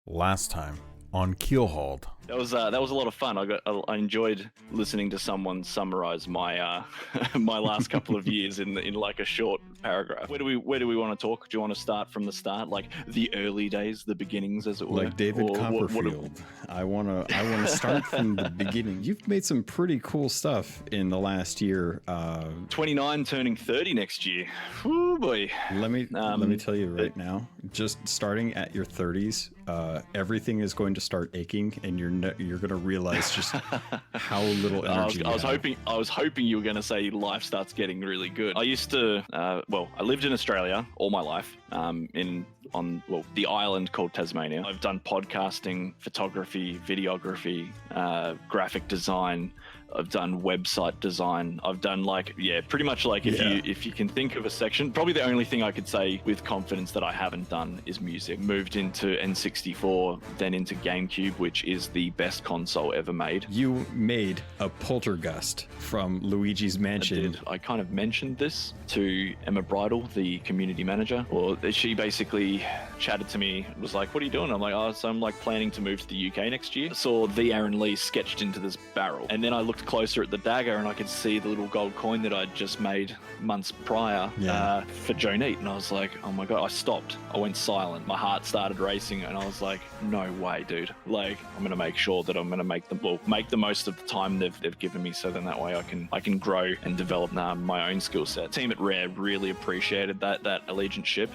Last time on Keelhauled. That was a lot of fun. I enjoyed listening to someone summarize my my last couple of years in like a short paragraph. Where do we want to talk? Do you want to start from the start, like the early days, the beginnings, as it were? Like David Copperfield. I wanna start from the beginning. You've made some pretty cool stuff in the last year. 29, turning 30 next year. Woo boy. Let me tell you right now. Just starting at your 30s, everything is going to start aching, and you're going to realize just how little energy I was hoping you were going to say life starts getting really good. I used to I lived in Australia all my life, on the island called Tasmania. I've done podcasting, photography, videography, graphic design. I've done website design. I've done pretty much if you can think of a section, probably the only thing I could say with confidence that I haven't done is music. Moved into N64, then into GameCube, which is the best console ever made. You made a poltergeist from Luigi's Mansion. I did. I kind of mentioned this to Emma Bridle, the community manager, or she basically chatted to me, was like, "What are you doing?" I'm like, "Oh, so I'm planning to move to the UK next year." I saw the Aaron Lee sketched into this barrel, and then I looked closer at the dagger and I could see the little gold coin that I'd just made months prior for Joe Neat, and I was like, oh my god. I stopped. I went silent. My heart started racing, and I was like, no way, dude. I'm gonna make sure that I'm gonna make the most of the time they've given me, so then that way I can grow and develop my own skill set. Team at Rare really appreciated that allegianceship.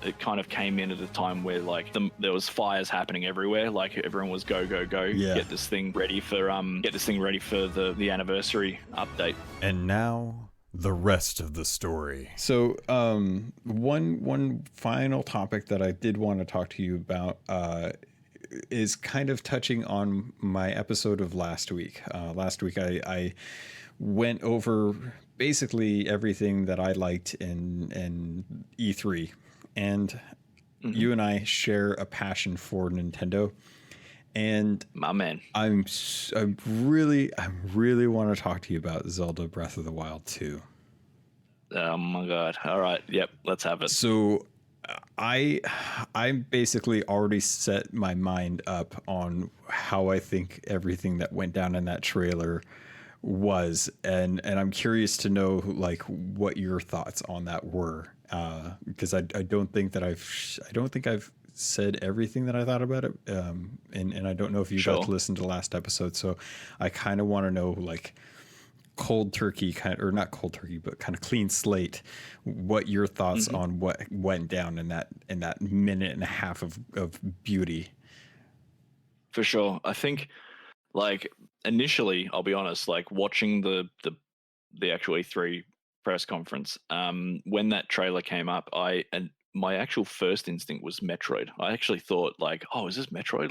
It kind of came in at a time where there was fires happening everywhere. Everyone was go. Get this thing ready for the anniversary update. And now the rest of the story. So one final topic that I did want to talk to you about is kind of touching on my episode of last week. Last week I went over basically everything that I liked in E3, and you and I share a passion for Nintendo. And my man, I really want to talk to you about Zelda Breath of the Wild 2. Oh my god. All right. Yep. Let's have it. So I basically already set my mind up on how I think everything that went down in that trailer was. And I'm curious to know what your thoughts on that were. Because I don't think I've said everything that I thought about it, and I don't know if you got to listen to the last episode, so I kind of want to know, cold turkey or not cold turkey, but kind of clean slate, what your thoughts on what went down in that minute and a half of beauty. For sure. I think initially, I'll be honest, watching the actual E3 press conference, when that trailer came up, my actual first instinct was Metroid. I actually thought is this Metroid?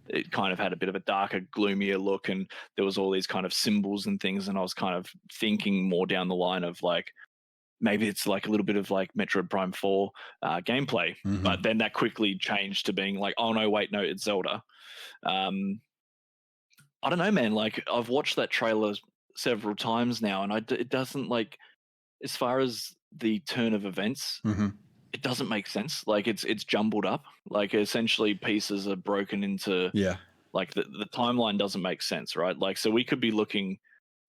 It kind of had a bit of a darker, gloomier look, and there was all these kind of symbols and things, and I was kind of thinking more down the line of maybe it's a little bit of Metroid Prime 4 gameplay. But then that quickly changed to being oh no, wait, no, it's Zelda. I don't know, man. I've watched that trailer several times now, and it doesn't as far as the turn of events. It doesn't make sense. It's jumbled up. Essentially pieces are broken into. Yeah. The timeline doesn't make sense, right? So we could be looking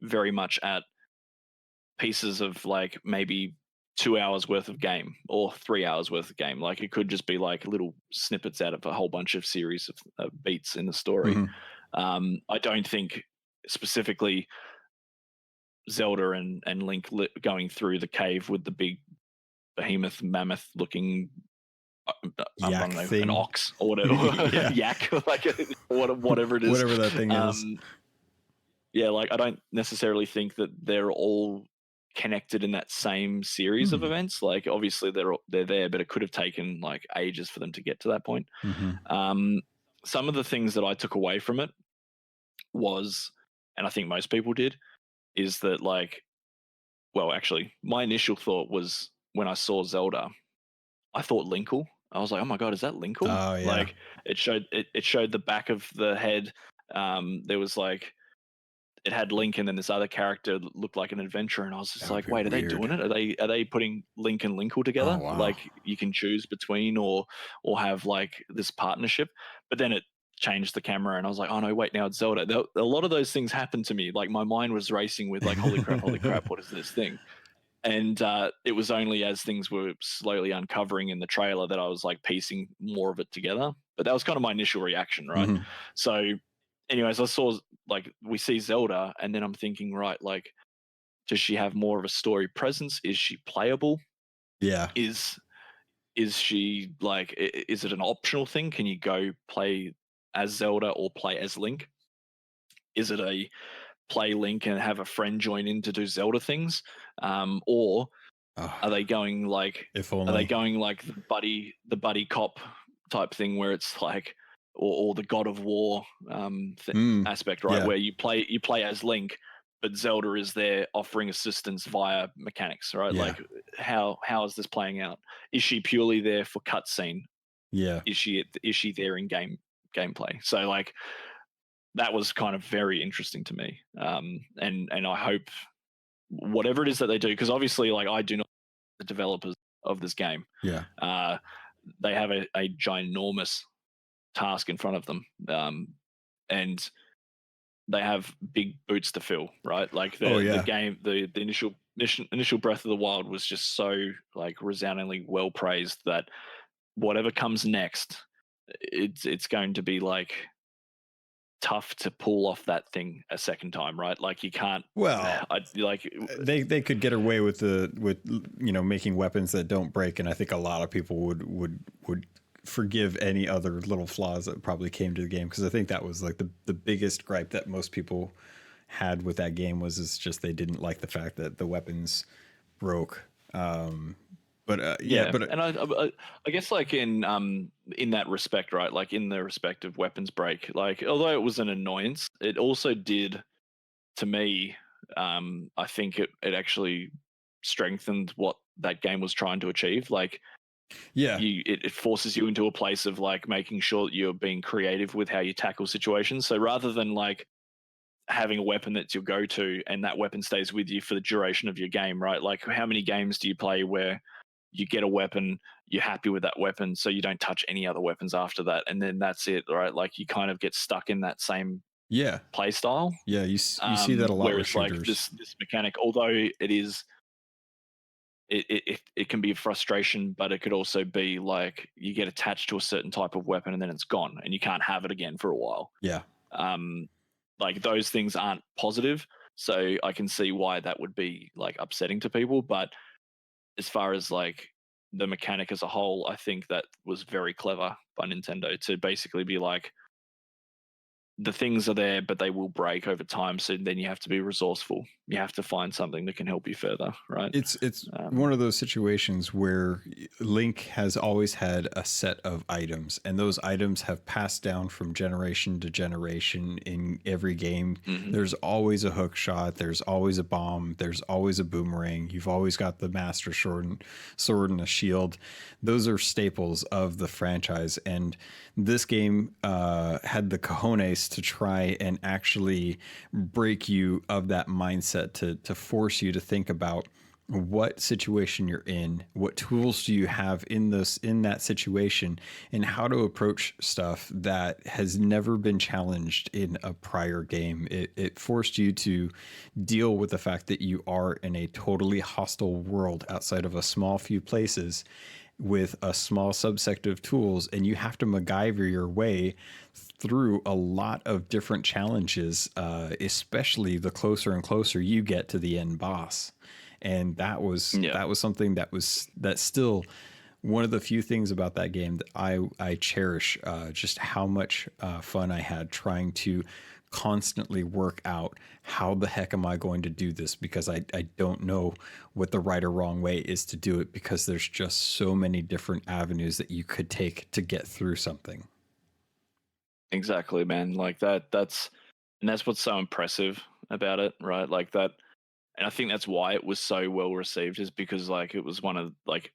very much at pieces of maybe 2 hours worth of game or 3 hours worth of game. It could just be little snippets out of a whole bunch of series of beats in the story. I don't think specifically Zelda and Link going through the cave with the big behemoth mammoth looking an ox or whatever. Yak, whatever it is, whatever that thing is. I don't necessarily think that they're all connected in that same series of events. Obviously they're there, but it could have taken ages for them to get to that point. Some of the things that I took away from it was, and I think most people did, is that actually my initial thought was, when I saw Zelda, I thought Linkle. I was like, oh my god, is that Linkle? Oh, yeah. It showed the back of the head. There was it had Link and then this other character that looked like an adventurer, and I was just That would like, be wait, are they weird. doing it? Are they putting Link and Linkle Oh together? wow. Like you can choose between or have like this partnership. But then it changed the camera and I was like, oh no, wait, now it's Zelda. A lot of those things happened to me. Like my mind was racing with like, holy crap, what is this thing? And it was only as things were slowly uncovering in the trailer that I was like piecing more of it together. But that was kind of my initial reaction, right? Mhm. So, anyways, I saw like we see Zelda, and then I'm thinking, right, like, does she have more of a story presence? Is she playable? Yeah. Is she like, is it an optional thing? Can you go play as Zelda or play as Link? Is it a play Link and have a friend join in to do Zelda things, or Oh, are they going like if are they only. going like the buddy cop type thing where it's like or the God of War Mm, aspect, right? yeah. Where you play as Link, but Zelda is there offering assistance via mechanics, right? Yeah. Like how is this playing out? Is she purely there for cutscene? Yeah. Is she there in gameplay? So like that was kind of very interesting to me, and I hope whatever it is that they do, because obviously like I do not know the developers of this game. Yeah. Uh, they have a ginormous task in front of them, and they have big boots to fill, right? Like Oh the yeah. game, the initial Breath of the Wild was just so like resoundingly well praised that whatever comes next, it's going to be like tough to pull off that thing a second time, right? Like you can't, Well, I like, they could get away with making weapons that don't break, and I think a lot of people would forgive any other little flaws that probably came to the game, because I think that was like the biggest gripe that most people had with that game was it's just they didn't like the fact that the weapons broke. But yeah, yeah. but And I guess like in that respect, right? Like in the respect of weapons break, like although it was an annoyance, it also did to me. I think it actually strengthened what that game was trying to achieve. Like yeah, it forces you into a place of like making sure that you're being creative with how you tackle situations. So rather than like having a weapon that's your go-to and that weapon stays with you for the duration of your game, right? Like how many games do you play where you get a weapon, you're happy with that weapon, so you don't touch any other weapons after that, and then that's it, right? Like you kind of get stuck in that same yeah, play style. yeah. You see that a lot with Whereas like shooters. this mechanic, although it is it can be a frustration, but it could also be like you get attached to a certain type of weapon and then it's gone and you can't have it again for a while. Yeah, Um, like those things aren't positive, so I can see why that would be like upsetting to people. But as far as like the mechanic as a whole, I think that was very clever by Nintendo to basically be like, the things are there, but they will break over time. So then you have to be resourceful. You have to find something that can help you further, right? it's Um, one of those situations where Link has always had a set of items, and those items have passed down from generation to generation in every game. mhm. There's always a hook shot, there's always a bomb, there's always a boomerang. You've always got the master sword and a shield. Those are staples of the franchise, and this game had the cojones to try and actually break you of that mindset, to force you to think about what situation you're in, what tools do you have in that situation, and how to approach stuff that has never been challenged in a prior game. It forced you to deal with the fact that you are in a totally hostile world outside of a small few places with a small subset of tools, and you have to MacGyver your way through a lot of different challenges, especially the closer and closer you get to the end boss. And Yeah, that was something that's still one of the few things about that game that I cherish, just how much fun I had trying to constantly work out how the heck am I going to do this, because I don't know what the right or wrong way is to do it, because there's just so many different avenues that you could take to get through something. exactly, man. Like that's what's so impressive about it, right? Like that, and I think that's why it was so well received, is because like it was one of like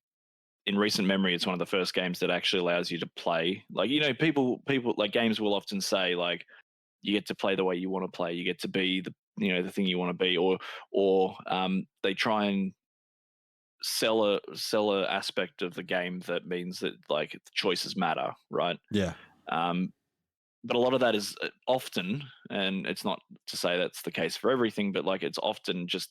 in recent memory, it's one of the first games that actually allows you to play. Like people like games will often say like you get to play the way you want to play, you get to be the thing you want to be, or they try and sell a aspect of the game that means that like choices matter, right? Yeah. But a lot of that is often, and it's not to say that's the case for everything, but like it's often just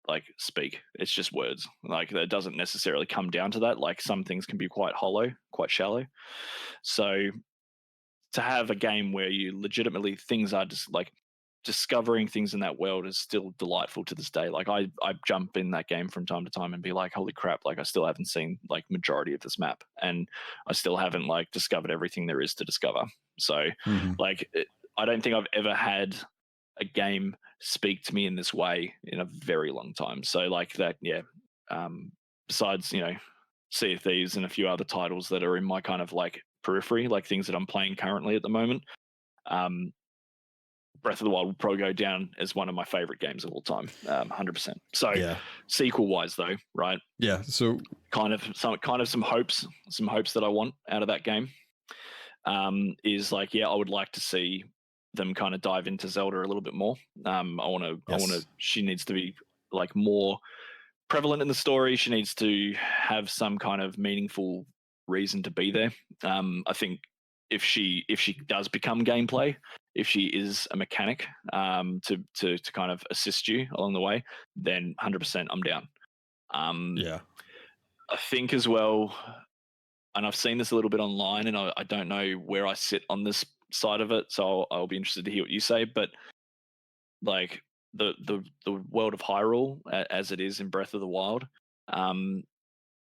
like speak. It's just words. Like that doesn't necessarily come down to that. Like some things can be quite hollow, quite shallow. So to have a game where you legitimately things are just like discovering things in that world is still delightful to this day. Like I jump in that game from time to time and be like, holy crap, like I still haven't seen like majority of this map, and I still haven't like discovered everything there is to discover. So like I don't think I've ever had a game speak to me in this way in a very long time. So like that, yeah. Besides, Sea of Thieves and a few other titles that are in my kind of like periphery, like things that I'm playing currently at the moment. Breath of the Wild will probably go down as one of my favorite games of all time, 100%. So, Yeah. sequel wise, though, right? Yeah. So, kind of some hopes that I want out of that game is like, yeah, I would like to see them kind of dive into Zelda a little bit more. I want to. She needs to be like more prevalent in the story. She needs to have some kind of meaningful reason to be there. I think if she does become gameplay, if she is a mechanic to kind of assist you along the way, then 100% I'm down. yeah. I think as well, and I've seen this a little bit online, and I don't know where I sit on this side of it, so I'll be interested to hear what you say. But like the world of Hyrule as it is in Breath of the Wild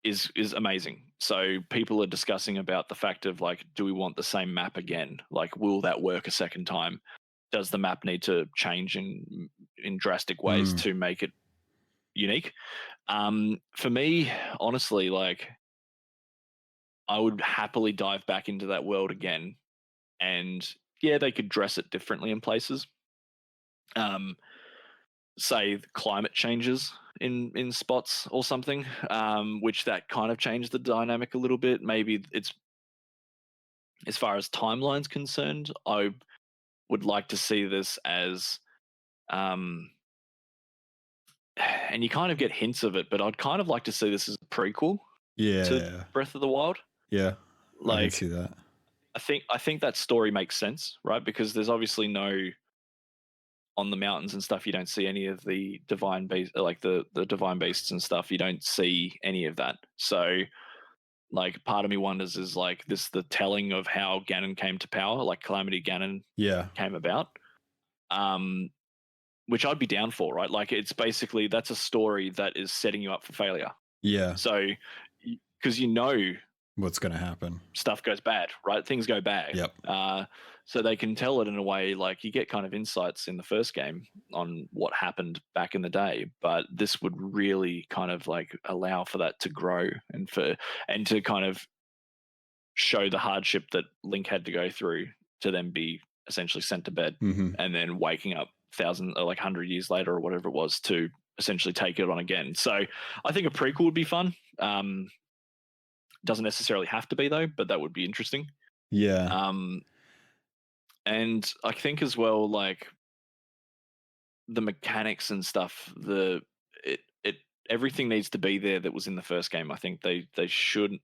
is amazing. So people are discussing about the fact of like, do we want the same map again? Like, will that work a second time? Does the map need to change in drastic ways to make it unique? For me, honestly, like I would happily dive back into that world again, and yeah, they could dress it differently in places. Say climate changes in spots or something, which that kind of changed the dynamic a little bit. Maybe it's as far as timeline's concerned, I would like to see this as and you kind of get hints of it, but I'd kind of like to see this as a prequel to Breath of the Wild. Yeah. Like, I can see that. I think that story makes sense, right? Because there's obviously no on the mountains and stuff, you don't see any of the divine beasts, like the divine beasts and stuff. You don't see any of that. So, like, part of me wonders is like this the telling of how Ganon came to power, like Calamity Ganon came about, which I'd be down for, right? Like, it's basically that's a story that is setting you up for failure. Yeah. So, because what's going to happen, stuff goes bad, right? Things go bad. Yep. So they can tell it in a way like you get kind of insights in the first game on what happened back in the day, but this would really kind of like allow for that to grow and to kind of show the hardship that Link had to go through to then be essentially sent to bed and then waking up 100 years later or whatever it was to essentially take it on again. So I think a prequel would be fun. Doesn't necessarily have to be though, but that would be interesting. Yeah. And I think as well, like the mechanics and stuff, everything needs to be there that was in the first game. I think they should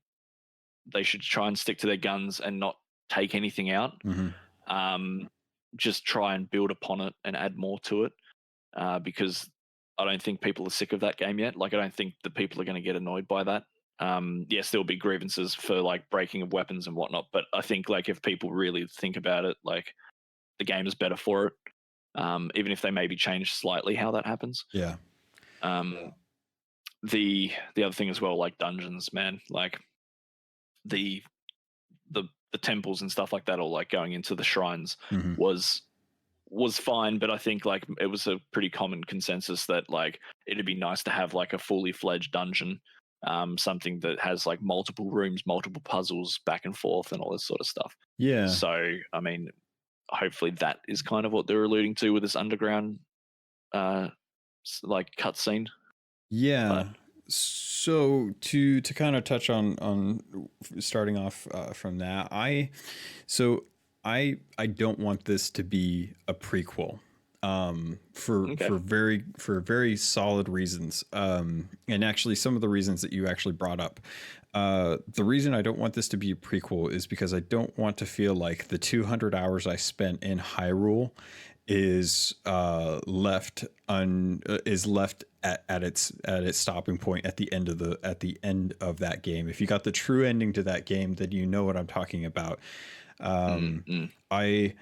try and stick to their guns and not take anything out. Just try and build upon it and add more to it, because I don't think people are sick of that game yet. Like I don't think the people are going to get annoyed by that. Yes, there'll be grievances for like breaking of weapons and whatnot, but I think like if people really think about it, like the game is better for it, even if they maybe change slightly how that happens. Yeah. The other thing as well, like dungeons, man, like the temples and stuff like that, or like going into the shrines was fine, but I think like it was a pretty common consensus that like it'd be nice to have like a fully fledged dungeon. Something that has like multiple rooms, multiple puzzles back and forth and all this sort of stuff. Yeah. So, I mean, hopefully that is kind of what they're alluding to with this underground, like cutscene. Yeah. So to kind of touch on starting off from that, I don't want this to be a prequel. Okay. For very solid reasons. And actually, some of the reasons that you actually brought up. The reason I don't want this to be a prequel is because I don't want to feel like the 200 hours I spent in Hyrule is left at its stopping point at the end of that game. If you got the true ending to that game, then you know what I'm talking about. I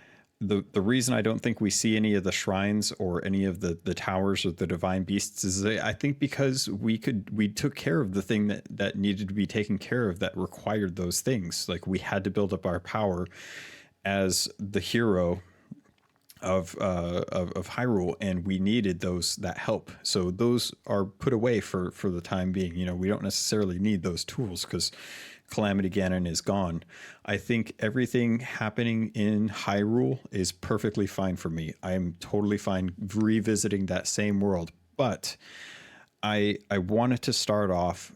the reason I don't think we see any of the shrines or any of the towers or the divine beasts is I think because we took care of the thing that needed to be taken care of that required those things. Like we had to build up our power as the hero of Hyrule, and we needed that help. So those are put away for the time being. You know, we don't necessarily need those tools because Calamity Ganon is gone. I think everything happening in Hyrule is perfectly fine for me. I am totally fine revisiting that same world, but I wanted to start off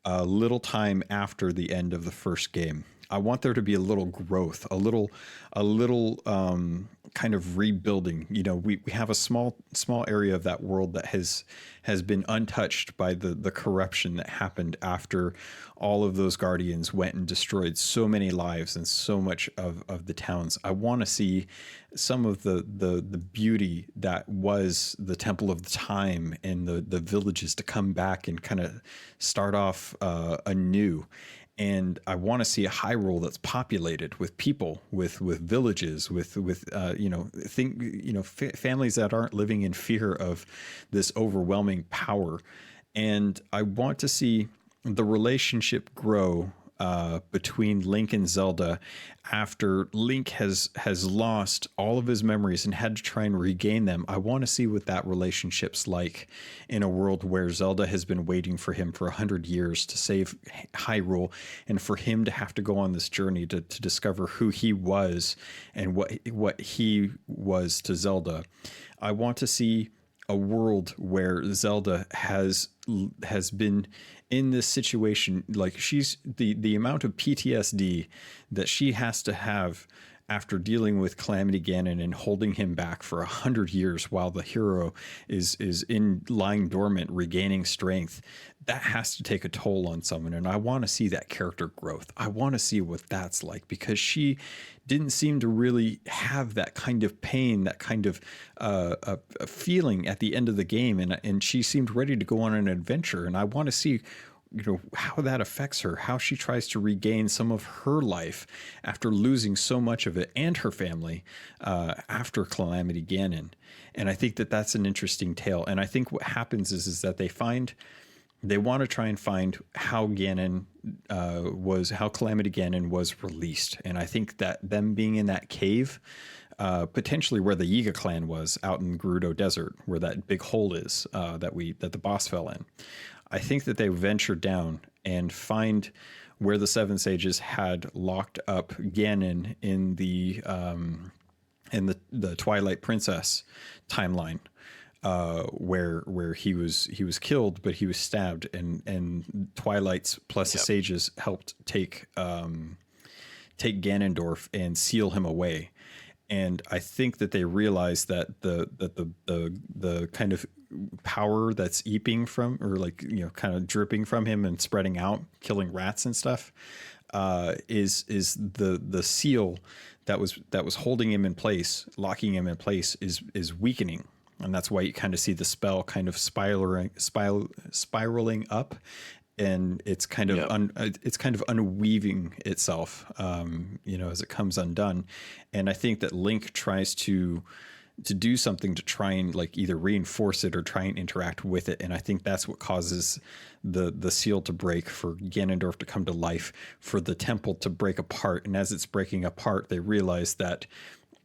a little time after the end of the first game. I want there to be a little growth, a little kind of rebuilding. You know, we have a small area of that world that has been untouched by the corruption that happened after all of those guardians went and destroyed so many lives and so much of the towns. I want to see some of the beauty that was the Temple of the Time and the villages to come back and kind of start off anew. And I want to see a Hyrule that's populated with people, with villages, with families that aren't living in fear of this overwhelming power. And I want to see the relationship grow between Link and Zelda after Link has lost all of his memories and had to try and regain them. I want to see what that relationship's like in a world where Zelda has been waiting for him for 100 years to save Hyrule, and for him to have to go on this journey to discover who he was and what he was to Zelda. I want to see a world where Zelda has been in this situation, like she's the amount of PTSD that she has to have after dealing with Calamity Ganon and holding him back for 100 years while the hero is in lying dormant, regaining strength. That has to take a toll on someone, and I want to see that character growth. I want to see what that's like, because she didn't seem to really have that kind of pain, that kind of a feeling at the end of the game, and she seemed ready to go on an adventure, and I want to see how that affects her, how she tries to regain some of her life after losing so much of it, and her family after Calamity Ganon. And I think that that's an interesting tale. And I think what happens is that they want to try and find how Calamity Ganon was released. And I think that them being in that cave, potentially where the Yiga clan was out in Gerudo Desert, where that big hole is that the boss fell in. I think that they venture down and find where the Seven Sages had locked up Ganon in the Twilight Princess timeline, where he was killed, but he was stabbed, and Twilight's plus the sages helped take Ganondorf and seal him away. And I think that they realized that the kind of power that's eeping from, or kind of dripping from him and spreading out, killing rats and stuff, is the seal that was holding him in place, locking him in place, is weakening. And that's why you kind of see the spell kind of spiraling up, and it's kind of unweaving itself, as it comes undone. And I think that Link tries to do something to try and either reinforce it or try and interact with it. And I think that's what causes the seal to break, for Ganondorf to come to life, for the temple to break apart. And as it's breaking apart, they realize that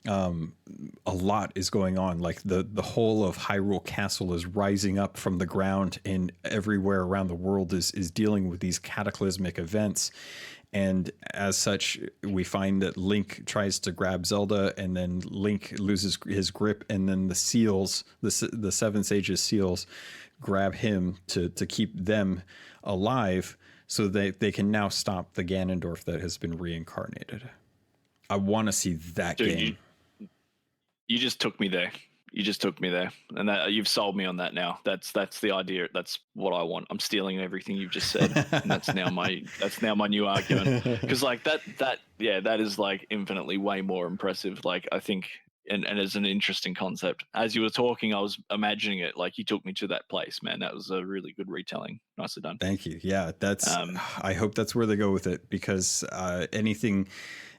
a lot is going on. Like the whole of Hyrule Castle is rising up from the ground, and everywhere around the world is dealing with these cataclysmic events. And as such, we find that Link tries to grab Zelda, and then Link loses his grip, and then the seals, the Seven Sages seals, grab him to keep them alive, so they can now stop the Ganondorf that has been reincarnated. I want to see that game. You just took me there. You just took me there, and that you've sold me on that now. That's the idea. That's what I want. I'm stealing everything you've just said, and that's now my new argument. Because like that is like infinitely way more impressive. Like I think, and it's an interesting concept. As you were talking, I was imagining it. Like you took me to that place, man. That was a really good retelling. Nicely done. Thank you. Yeah, that's. I hope that's where they go with it, because anything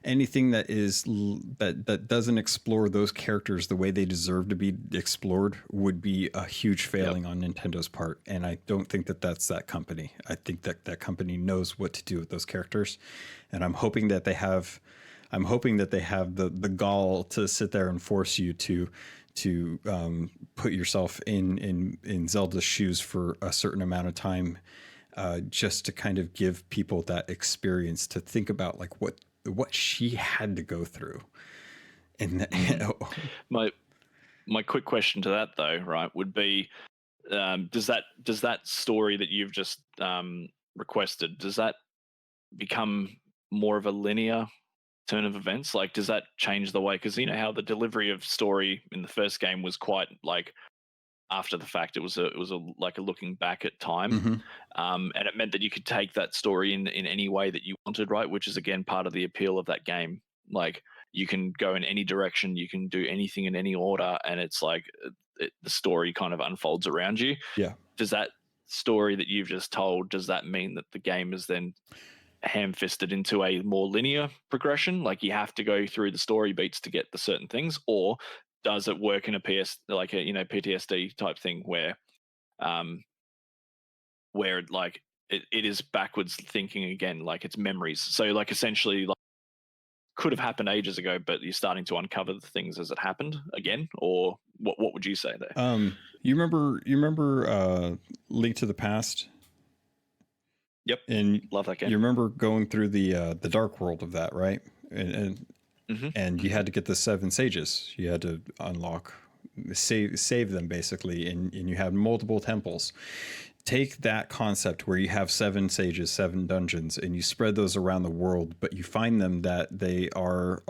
that is that doesn't explore those characters the way they deserve to be explored would be a huge failing on Nintendo's part. And I don't think that's that company. I think that company knows what to do with those characters, and I'm hoping that they have. I'm hoping that they have the gall to sit there and force you to put yourself in Zelda's shoes for a certain amount of time, just to kind of give people that experience to think about like what she had to go through. And my quick question to that though, right, would be, does that story that you've just requested, does that become more of a linear turn of events? Like, does that change the way? Because you know how the delivery of story in the first game was quite like after the fact. It was a like a looking back at time, and it meant that you could take that story in any way that you wanted, right? Which is again part of the appeal of that game. Like you can go in any direction, you can do anything in any order, and it's like the story kind of unfolds around you. Yeah. Does that story that you've just told, does that mean that the game is then ham-fisted into a more linear progression, like you have to go through the story beats to get the certain things, or does it work in a like a PTSD type thing where like it is backwards thinking again, like it's memories, so like essentially like could have happened ages ago, but you're starting to uncover the things as it happened again? Or what would you say there? You remember Link to the Past? Yep. And love that game. You remember going through the dark world of that, right? And you had to get the 7 sages. You had to unlock, save them basically, and you had multiple temples. Take that concept where you have 7 sages, 7 dungeons, and you spread those around the world, but you find them that they are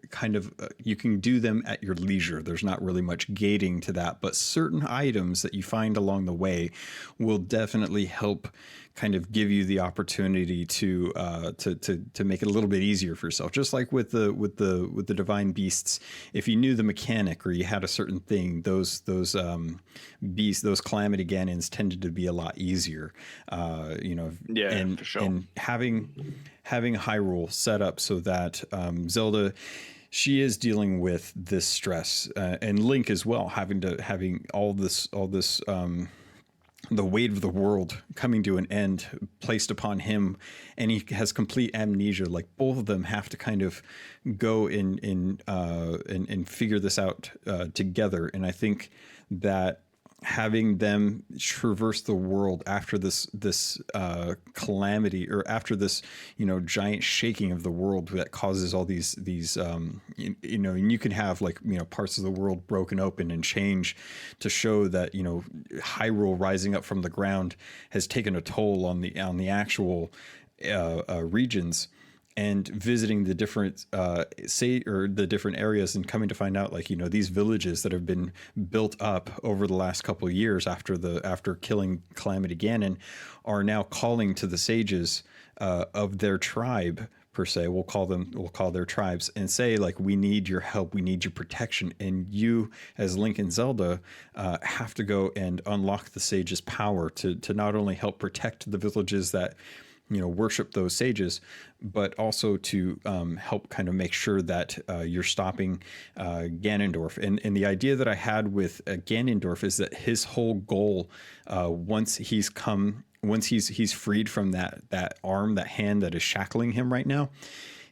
kind of, you can do them at your leisure. There's not really much gating to that, but certain items that you find along the way will definitely help kind of give you the opportunity to make it a little bit easier for yourself. Just like with the divine beasts, if you knew the mechanic or you had a certain thing, those beasts, those calamity Ganons tended to be a lot easier. For sure. And having Hyrule set up so that Zelda, she is dealing with this stress, and Link as well, having all this the weight of the world coming to an end placed upon him, and he has complete amnesia. Like both of them have to kind of go and figure this out together. And I think that having them traverse the world after this calamity, or after this giant shaking of the world that causes all these and you can have like parts of the world broken open and change to show that Hyrule rising up from the ground has taken a toll on the actual regions. And visiting the different the different areas, and coming to find out like these villages that have been built up over the last couple of years after killing Calamity Ganon are now calling to the sages of their tribe per se. We'll call their tribes and say like, we need your help, we need your protection, and you as Link and Zelda have to go and unlock the sages' power to not only help protect the villages that worship those sages, but also to help kind of make sure that you're stopping Ganondorf. And the idea that I had with Ganondorf is that his whole goal, once he's freed from that arm, that hand that is shackling him right now,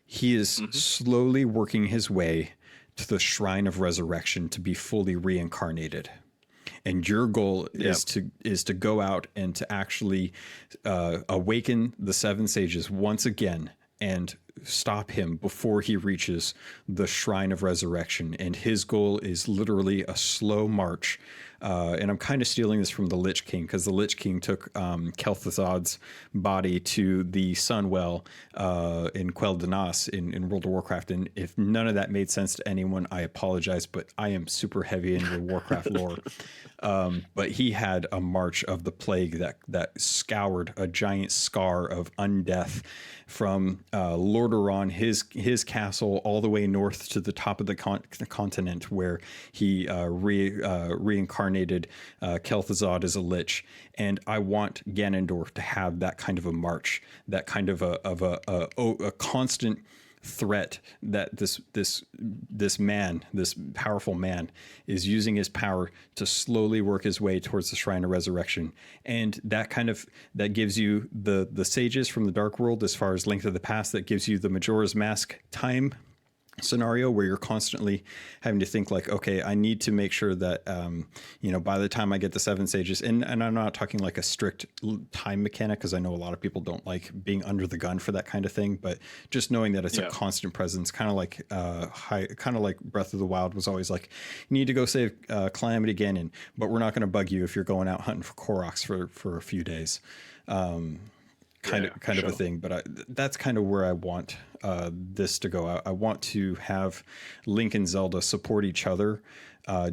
he is slowly working his way to the Shrine of Resurrection to be fully reincarnated. And your goal is to go out and to actually awaken the 7 sages once again and stop him before he reaches the Shrine of Resurrection. And his goal is literally a slow march. And I'm kind of stealing this from the Lich King, because the Lich King took Kel'Thuzad's body to the Sunwell in Quell Danas in World of Warcraft. And if none of that made sense to anyone, I apologize, but I am super heavy into Warcraft lore. But he had a march of the plague that scoured a giant scar of undeath from Lordaeron, his castle, all the way north to the top of the continent, where he reincarnated Kel'Thuzad as a lich. And I want Ganondorf to have that kind of a march, that kind of a constant threat that this man, this powerful man, is using his power to slowly work his way towards the Shrine of Resurrection. And that gives you the sages from the Dark World, as far as Link to the Past. That gives you the Majora's Mask time scenario, where you're constantly having to think like, okay, I need to make sure that by the time I get the 7 sages, and I'm not talking like a strict time mechanic, because I know a lot of people don't like being under the gun for that kind of thing, but just knowing that it's a constant presence, kind of like Breath of the Wild was always like, you need to go save Calamity Ganon, but we're not going to bug you if you're going out hunting for Koroks for a few days. Kind of a thing, but that's kind of where I want this to go. I want to have Link and Zelda support each other,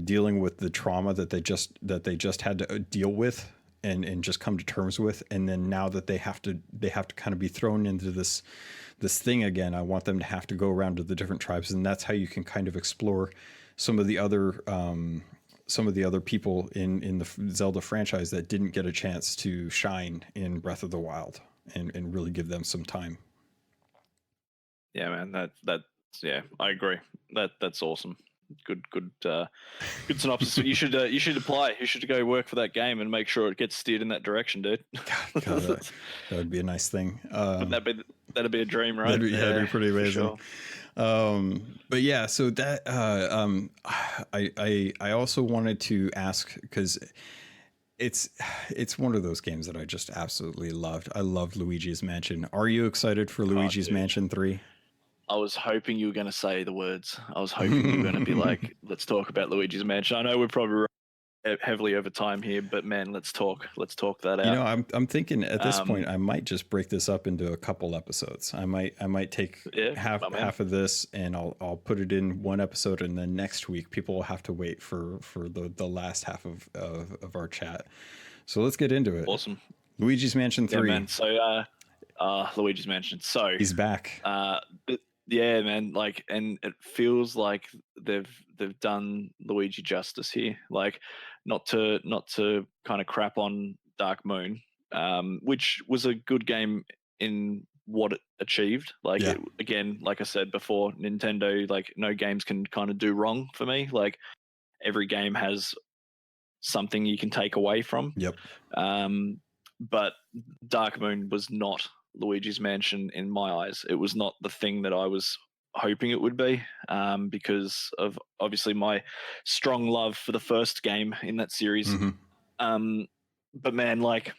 dealing with the trauma that they just had to deal with and just come to terms with, and then now that they have to kind of be thrown into this thing again, I want them to have to go around to the different tribes, and that's how you can kind of explore some of the other people in the Zelda franchise that didn't get a chance to shine in Breath of the Wild. And really give them some time. Yeah, man, I agree. That's awesome. Good synopsis. You should apply. You should go work for that game and make sure it gets steered in that direction, dude. God, that would be a nice thing. That'd be a dream, right? That'd be pretty amazing. Sure. But yeah, so that I also wanted to ask, because it's one of those games that I just absolutely loved. I loved Luigi's Mansion. Are you excited for Luigi's Mansion 3? I was hoping you were going to say the words. I was hoping you were going to be like, let's talk about Luigi's Mansion. I know we're probably heavily over time here, but man, let's talk that out. I'm thinking at this point I might just break this up into a couple episodes. I might take half of this and I'll put it in one episode, and then next week people will have to wait for the last half of our chat. So let's get into it. Awesome. Luigi's Mansion 3. Yeah, man. So Luigi's Mansion. So he's back. Yeah, man. Like, and it feels like they've done Luigi justice here. Like, not to kind of crap on Dark Moon, which was a good game in what it achieved. Like, again, like I said before, Nintendo, like, no games can kind of do wrong for me. Like, every game has something you can take away from. Yep. But Dark Moon was not Luigi's Mansion in my eyes. It was not the thing that I was hoping it would be, because of obviously my strong love for the first game in that series. Mm-hmm. But man, like,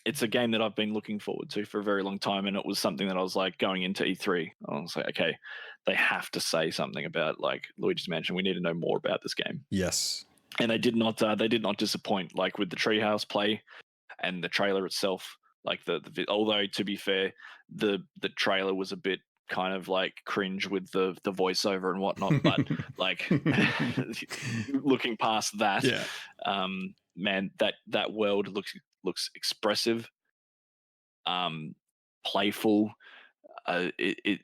it's a game that I've been looking forward to for a very long time, and it was something that I was like, going into E3, I was like, okay, they have to say something about like Luigi's Mansion. We need to know more about this game. Yes. And they did not disappoint, like with the treehouse play and the trailer itself. Like although to be fair, the trailer was a bit kind of like cringe with the voiceover and whatnot, but like looking past that, man, that world looks expressive, playful. It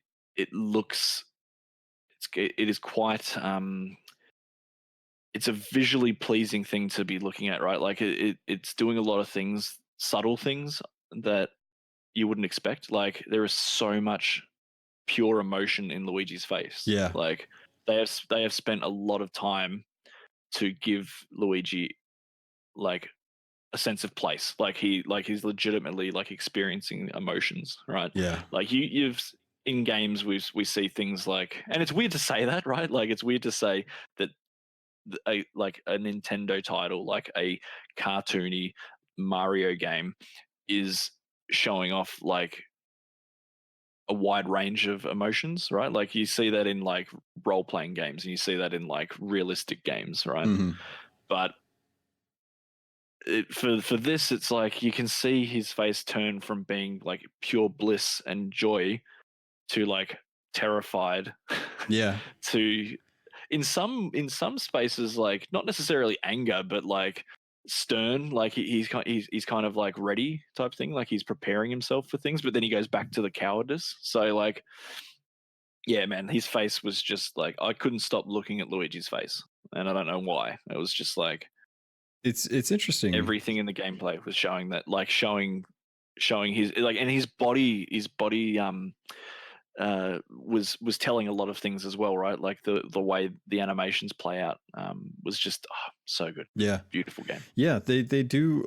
is quite it's a visually pleasing thing to be looking at, right? Like it's doing a lot of things, subtle things that you wouldn't expect. Like, there is so much pure emotion in Luigi's face. Yeah. Like, they have spent a lot of time to give Luigi like a sense of place. Like he's legitimately like experiencing emotions, right? Yeah. Like you've in games we see things like, and it's weird to say that, right? Like, it's weird to say that a Nintendo title, like a cartoony Mario game, is showing off like a wide range of emotions, right? Like you see that in like role playing games, and you see that in like realistic games, right? Hmm. But for this, it's like you can see his face turn from being like pure bliss and joy to like terrified Yeah. to in some spaces like not necessarily anger but like stern, like he's kind of like ready type thing, like he's preparing himself for things, but then he goes back to the cowardice. So like yeah man, his face was just like I couldn't stop looking at Luigi's face, and I don't know why. It was just like It's interesting. everything in the gameplay was showing that, like showing his like, and his body was telling a lot of things as well, right? Like the way the animations play out was just so good. Yeah. Beautiful game. Yeah, they do,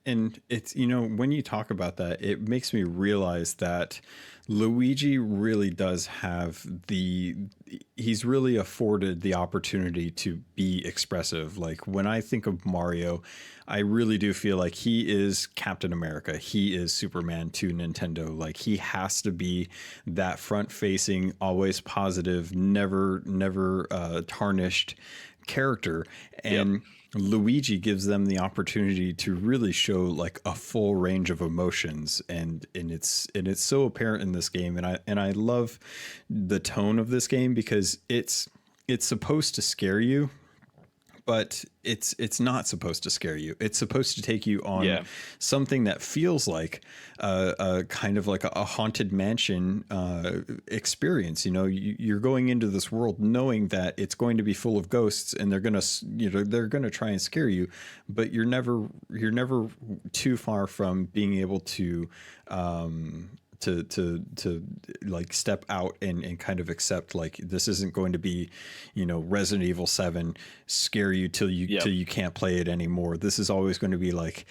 and it's, when you talk about that, it makes me realize that Luigi really does have he's really afforded the opportunity to be expressive. Like when I think of Mario, I really do feel like he is Captain America. He is Superman to Nintendo. Like he has to be that front facing, always positive, never tarnished character. Yep. And Luigi gives them the opportunity to really show like a full range of emotions, and it's so apparent in this game, and I love the tone of this game because it's supposed to scare you, but it's not supposed to scare you. It's supposed to take you on Yeah. something that feels like a kind of like a haunted mansion experience. You're going into this world knowing that it's going to be full of ghosts, and they're gonna try and scare you, but you're never too far from being able to to like step out and kind of accept like this isn't going to be, Resident Evil 7 scare you till Yep. you can't play it anymore. This is always going to be like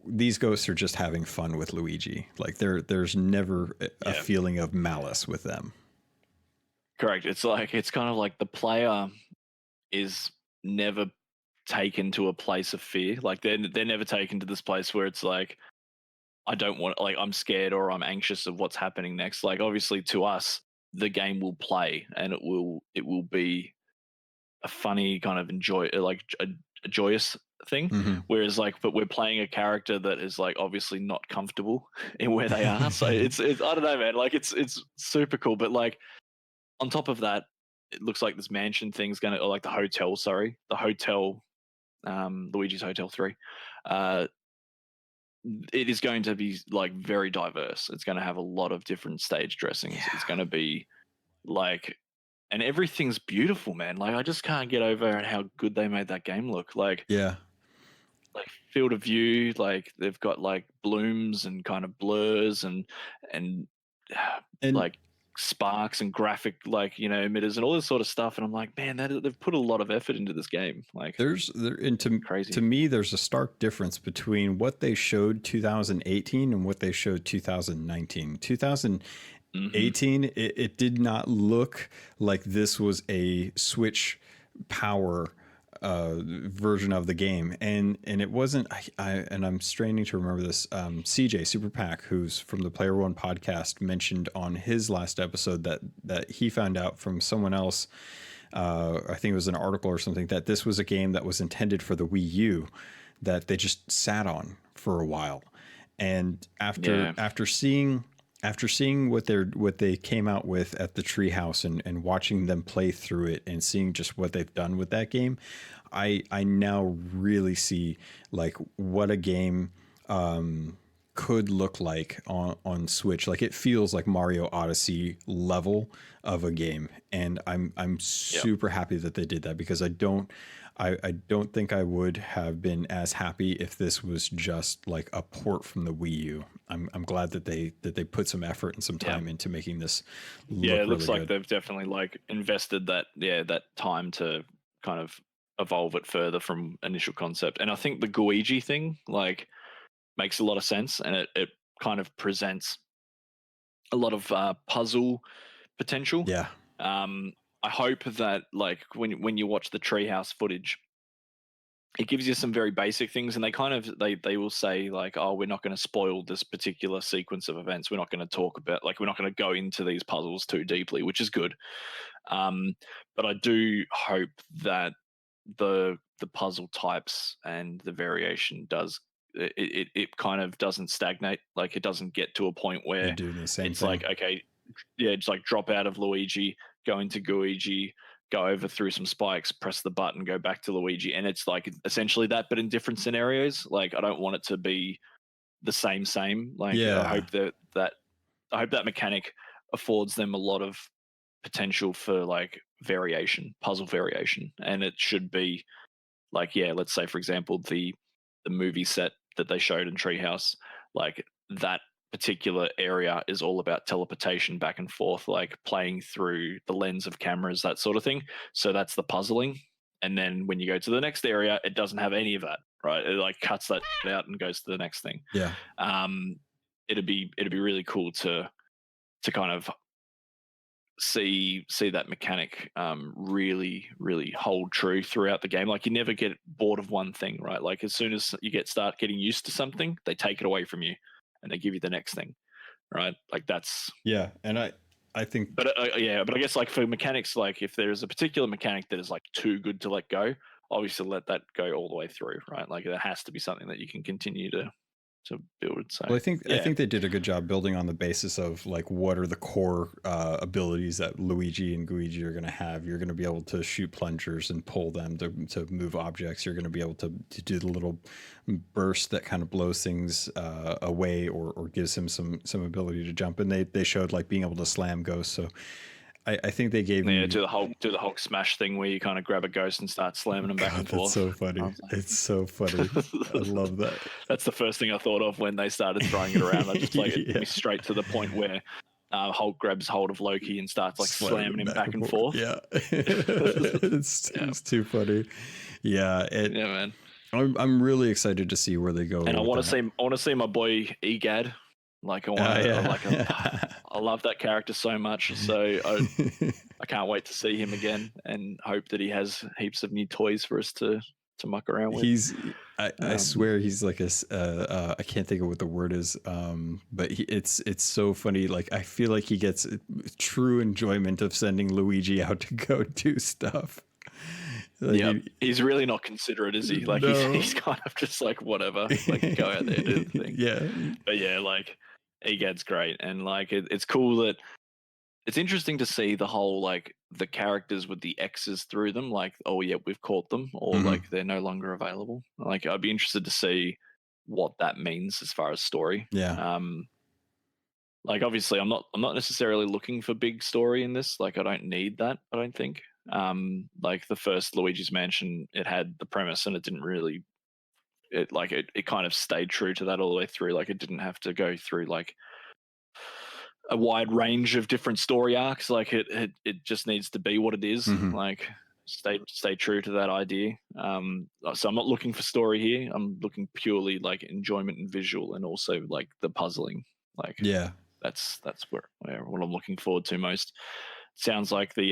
these ghosts are just having fun with Luigi. Like there's never a Yeah. feeling of malice with them. Correct. It's kind of like the player is never taken to a place of fear. Like they're never taken to this place where it's like I don't want, like I'm scared or I'm anxious of what's happening next. Like obviously to us, the game will play and it will be a funny kind of enjoy, like a joyous thing. Mm-hmm. Whereas like, but we're playing a character that is like obviously not comfortable in where they are. So it's I don't know, man. Like it's super cool. But like on top of that, it looks like this mansion thing's gonna, or like the hotel, sorry, the hotel, Luigi's Hotel 3. Uh, it is going to be like very diverse. It's going to have a lot of different stage dressings. Yeah. It's going to be like, and everything's beautiful, man. Like I just can't get over how good they made that game look. Yeah. Like field of view, like they've got like blooms and kind of blurs and And like sparks and graphic like emitters and all this sort of stuff. And I'm like, man, they've put a lot of effort into this game. Like and to crazy. me there's a stark difference between what they showed 2018 and what they showed 2019. 2018 it did not look like this was a Switch power version of the game, and it wasn't. And I'm straining to remember this. CJ Super Pack, who's from the Player One podcast, mentioned on his last episode that he found out from someone else. I think it was an article or something, that this was a game that was intended for the Wii U that they just sat on for a while, and after seeing what they came out with at the Treehouse and watching them play through it and seeing just what they've done with that game, I now really see like what a game could look like on Switch. Like it feels like Mario Odyssey level of a game, and I'm super happy that they did that, because I don't think I would have been as happy if this was just like a port from the Wii U. I'm glad that they put some effort and some time into making this look it looks really like good. they've definitely like invested that time to kind of evolve it further from initial concept. And I think the Guigi thing like makes a lot of sense, and it kind of presents a lot of puzzle potential. Yeah. I hope that like when you watch the treehouse footage, it gives you some very basic things, and they will say like, oh, we're not going to spoil this particular sequence of events. We're not going to talk about, like, we're not going to go into these puzzles too deeply, which is good. But I do hope that the puzzle types and the variation does it kind of doesn't stagnate. Like, it doesn't get to a point You're where doing the same it's thing. like, okay, yeah, it's like drop out of Luigi, go into Guigi, go over through some spikes, press the button, go back to Luigi, and it's like essentially that, but in different scenarios. Like, I don't want it to be the same. Like, Yeah. I hope that mechanic affords them a lot of potential for like puzzle variation, and it should be like, yeah, let's say for example the movie set that they showed in Treehouse, like that particular area is all about teleportation back and forth, like playing through the lens of cameras, that sort of thing. So that's the puzzling. And then when you go to the next area, it doesn't have any of that, right? It like cuts that out and goes to the next thing. Yeah. It'd be really cool to kind of see that mechanic really hold true throughout the game. Like, you never get bored of one thing, right? Like, as soon as you start getting used to something, they take it away from you and they give you the next thing, right? Like, that's Yeah. And I think, but I guess like for mechanics, like if there's a particular mechanic that is like too good to let go, obviously let that go all the way through, right? Like, there has to be something that you can continue to build. So well, I think they did a good job building on the basis of like what are the core abilities that Luigi and Guigi are going to have. You're going to be able to shoot plungers and pull them to move objects. You're going to be able to do the little burst that kind of blows things away or gives him some ability to jump. And they showed like being able to slam ghosts. So I think they gave me do the Hulk smash thing where you kind of grab a ghost and start slamming them back and forth. That's so funny. It's so funny. I love that. That's the first thing I thought of when they started throwing it around. I just like it straight to the point where Hulk grabs hold of Loki and starts like slamming him back and forth. Yeah, it's too funny. Yeah, yeah, man. I'm really excited to see where they go. And I want to see my boy Egad. Like, I love that character so much. So I can't wait to see him again, and hope that he has heaps of new toys for us to muck around with. I swear he's like I can't think of what the word is, but it's so funny. Like, I feel like he gets true enjoyment of sending Luigi out to go do stuff. Like, yeah, he's really not considerate, is he? Like, no. he's kind of just like, whatever, like, go out there and do the thing. Yeah, but yeah, like, Egad's great, and like it's cool that it's interesting to see the whole like the characters with the X's through them, like, oh yeah, we've caught them, or like they're no longer available. Like, I'd be interested to see what that means as far as story. Yeah. Like, obviously I'm not necessarily looking for big story in this. Like, I don't need that, I don't think. Like the first Luigi's Mansion, it had the premise and it didn't really it kind of stayed true to that all the way through. Like, it didn't have to go through like a wide range of different story arcs. Like, it just needs to be what it is. Like, stay true to that idea. So I'm not looking for story here. I'm looking purely like enjoyment and visual, and also like the puzzling. Like, yeah, that's what I'm looking forward to most. Sounds like the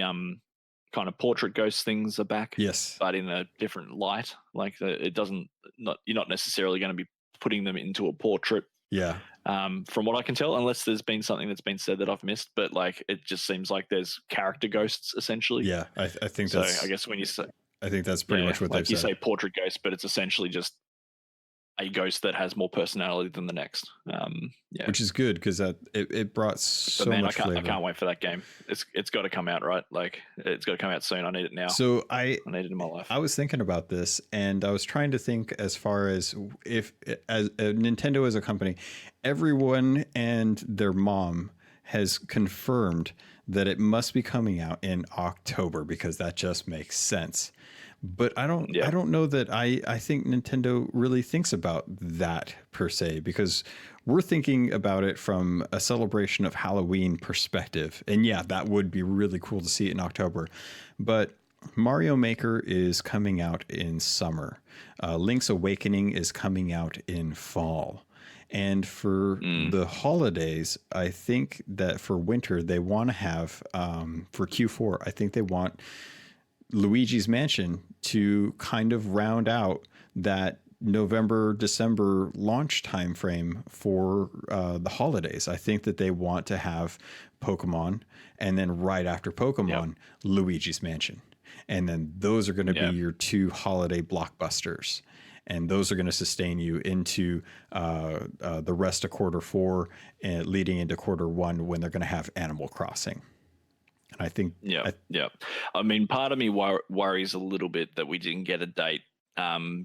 kind of portrait ghost things are back, yes, but in a different light. Like, you're not necessarily going to be putting them into a portrait. Yeah. From what I can tell, unless there's been something that's been said that I've missed, but like, it just seems like there's character ghosts essentially. Yeah, I think so. That's, I guess when you say, I think that's pretty much what like they've you said. say portrait ghost, but it's essentially just a ghost that has more personality than the next. Yeah, which is good because it brought so much flavor. I can't wait for that game. It's got to come out, right? Like, it's got to come out soon. I need it now. So I need it in my life. I was thinking about this, and I was trying to think as far as if as Nintendo as a company, everyone and their mom has confirmed that it must be coming out in October because that just makes sense. But I don't know that I think Nintendo really thinks about that per se, because we're thinking about it from a celebration of Halloween perspective. And yeah, that would be really cool to see it in October. But Mario Maker is coming out in summer. Link's Awakening is coming out in fall. And for the holidays, I think that for winter, they want to have, for Q4, I think they want Luigi's Mansion to kind of round out that November, December launch timeframe for the holidays. I think that they want to have Pokemon, and then right after Pokemon, Luigi's Mansion. And then those are going to be your two holiday blockbusters. And those are going to sustain you into the rest of quarter four and leading into quarter one when they're going to have Animal Crossing. And I think, I mean, part of me worries a little bit that we didn't get a date,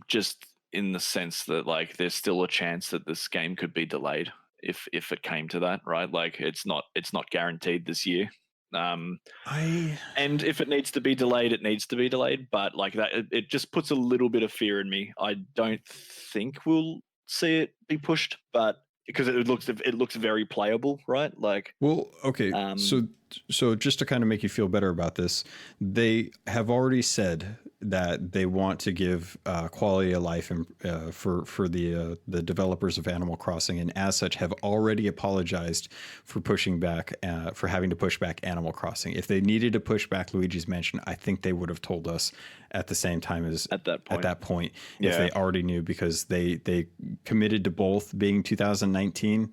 just in the sense that like there's still a chance that this game could be delayed if it came to that, right? Like it's not guaranteed this year. And if it needs to be delayed, it needs to be delayed. But like that, it just puts a little bit of fear in me. I don't think we'll see it be pushed, but because it looks very playable, right? Like, well, okay. So just to kind of make you feel better about this, they have already said that they want to give quality of life and for the developers of Animal Crossing, and as such have already apologized for pushing back for having to push back Animal Crossing. If they needed to push back Luigi's Mansion, I think they would have told us at the same time as at that point if they already knew, because they committed to both being 2019.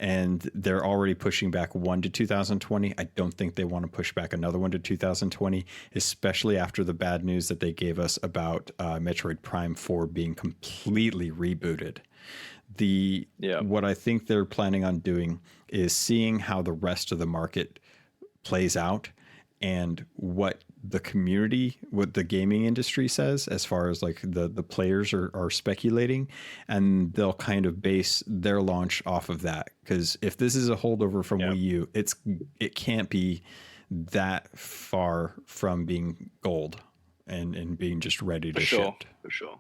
And they're already pushing back one to 2020. I don't think they want to push back another one to 2020, especially after the bad news that they gave us about Metroid Prime 4 being completely rebooted. What I think they're planning on doing is seeing how the rest of the market plays out and what the community, what the gaming industry says as far as like the players are speculating, and they'll kind of base their launch off of that. Because if this is a holdover from Wii U, it can't be that far from being gold and being just ready to ship. For sure.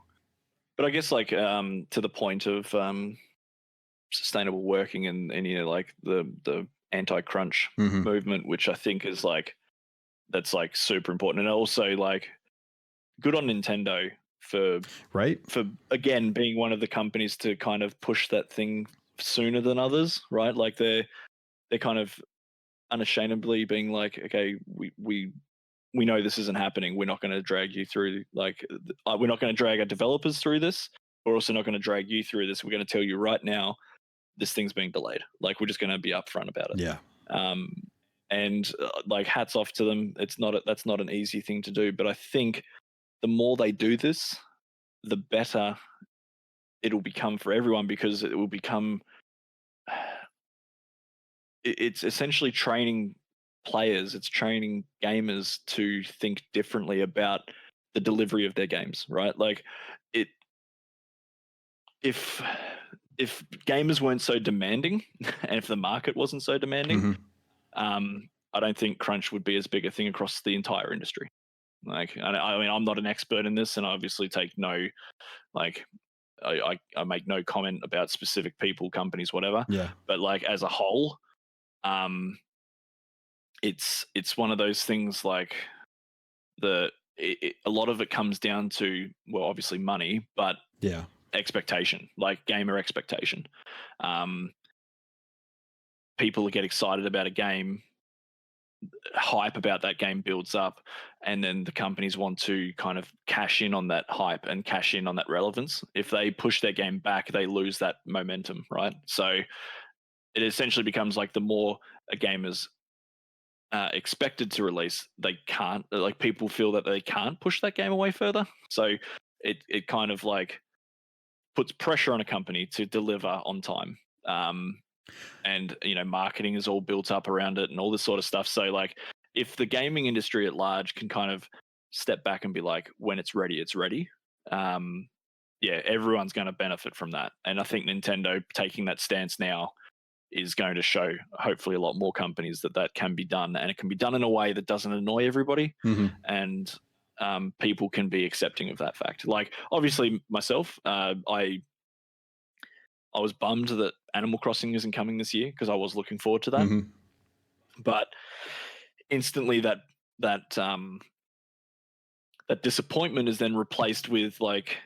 But I guess like to the point of sustainable working and you know like the anti-crunch movement, which I think is like that's like super important, and also like good on Nintendo for again being one of the companies to kind of push that thing sooner than others, right? Like they're kind of unashamedly being like, okay, we know this isn't happening. We're not going to drag you through. Like we're not going to drag our developers through this. We're also not going to drag you through this. We're going to tell you right now, this thing's being delayed. Like we're just going to be upfront about it. Yeah. And like hats off to them. That's not an easy thing to do, but I think the more they do this, the better it'll become for everyone, because it will become it's essentially training players, it's training gamers to think differently about the delivery of their games, right? Like if gamers weren't so demanding and if the market wasn't so demanding, I don't think crunch would be as big a thing across the entire industry. Like, I mean, I'm not an expert in this, and I obviously take no, like, I make no comment about specific people, companies, whatever. Yeah. But like as a whole, it's one of those things. Like a lot of it comes down to, well, obviously money, but expectation, like gamer expectation. People get excited about a game, hype about that game builds up, and then the companies want to kind of cash in on that hype and cash in on that relevance. If they push their game back, they lose that momentum, right? So it essentially becomes like the more a game is expected to release, they can't, like people feel that they can't push that game away further. So it kind of like puts pressure on a company to deliver on time. And you know, marketing is all built up around it and all this sort of stuff. So like if the gaming industry at large can kind of step back and be like, when it's ready, it's ready. Everyone's going to benefit from that. And I think Nintendo taking that stance now is going to show hopefully a lot more companies that can be done, and it can be done in a way that doesn't annoy everybody. And people can be accepting of that fact. Like obviously myself, I was bummed that Animal Crossing isn't coming this year because I was looking forward to that. But instantly that disappointment is then replaced with like,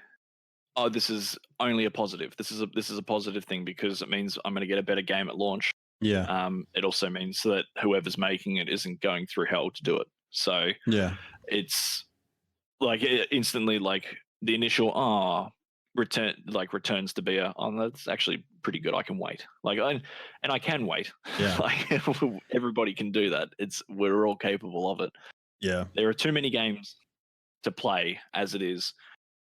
oh, this is only a positive. This is a positive thing because it means I'm going to get a better game at launch. Yeah. It also means that whoever's making it isn't going through hell to do it. So yeah, it's like instantly, like the initial returns to be that's actually pretty good. I can wait. And I can wait. Yeah. Like everybody can do that. We're all capable of it. Yeah. There are too many games to play as it is.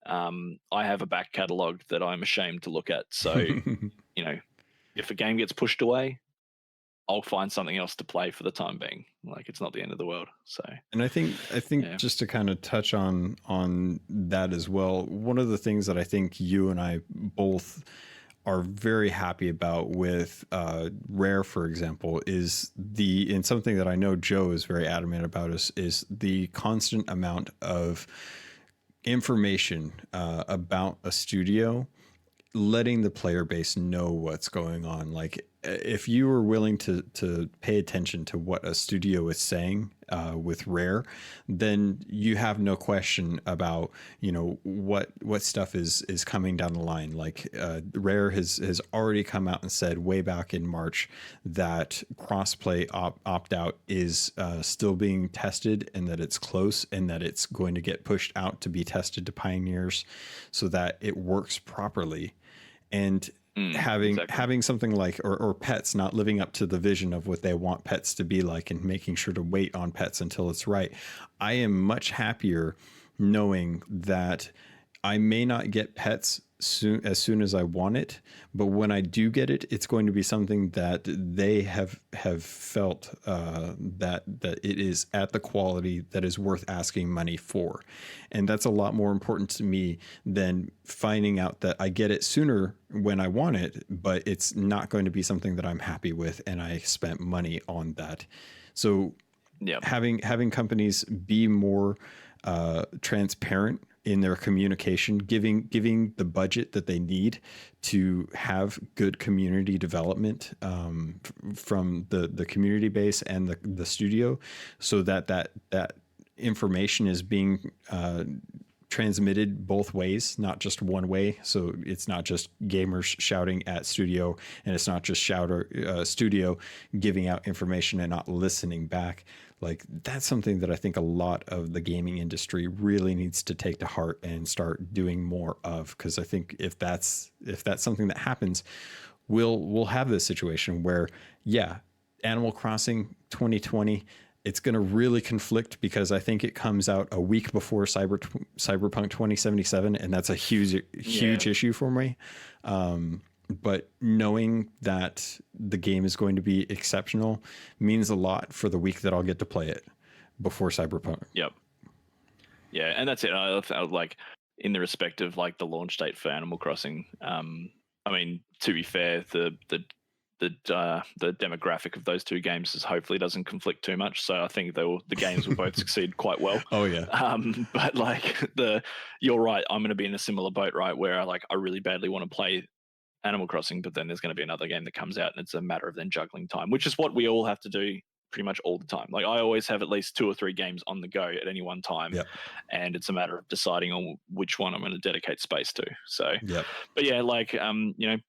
I have a back catalogue that I'm ashamed to look at. So, you know, if a game gets pushed away, I'll find something else to play for the time being. Like it's not the end of the world. So, And I think yeah. just to kind of touch on that as well, one of the things that I think you and I both are very happy about with Rare, for example, is and something that I know Joe is very adamant about is the constant amount of information about a studio, letting the player base know what's going on. Like if you were willing to pay attention to what a studio is saying with Rare, then you have no question about what stuff is coming down the line. Like Rare has already come out and said way back in March that crossplay opt out is still being tested, and that it's close, and that it's going to get pushed out to be tested to pioneers so that it works properly. And having something like or pets not living up to the vision of what they want pets to be like, and making sure to wait on pets until it's right. I am much happier knowing that I may not get pets as soon as I want it, but when I do get it, it's going to be something that they have felt that it is at the quality that is worth asking money for, and that's a lot more important to me than finding out that I get it sooner when I want it, but it's not going to be something that I'm happy with, and I spent money on that. So, having companies be more transparent in their communication, giving the budget that they need to have good community development from the community base and the studio, so that information is being transmitted both ways, not just one way. So it's not just gamers shouting at studio, and it's not just studio giving out information and not listening back. Like that's something that I think a lot of the gaming industry really needs to take to heart and start doing more of. Because I think if that's something that happens, we'll have this situation where, Animal Crossing 2020, it's going to really conflict, because I think it comes out a week before Cyberpunk 2077, and that's a huge issue for me. But knowing that the game is going to be exceptional means a lot for the week that I'll get to play it before Cyberpunk. Yep. Yeah, and that's it. I like in the respect of like the launch date for Animal Crossing. I mean, to be fair, the demographic of those two games hopefully doesn't conflict too much. So I think the games will both succeed quite well. Oh yeah. But like you're right. I'm going to be in a similar boat, right? Where I really badly want to play Animal Crossing, but then there's going to be another game that comes out, and it's a matter of then juggling time, which is what we all have to do pretty much all the time. Like I always have at least 2 or 3 games on the go at any one time. Yep. And it's a matter of deciding on which one I'm going to dedicate space to. So, yep. But yeah, like,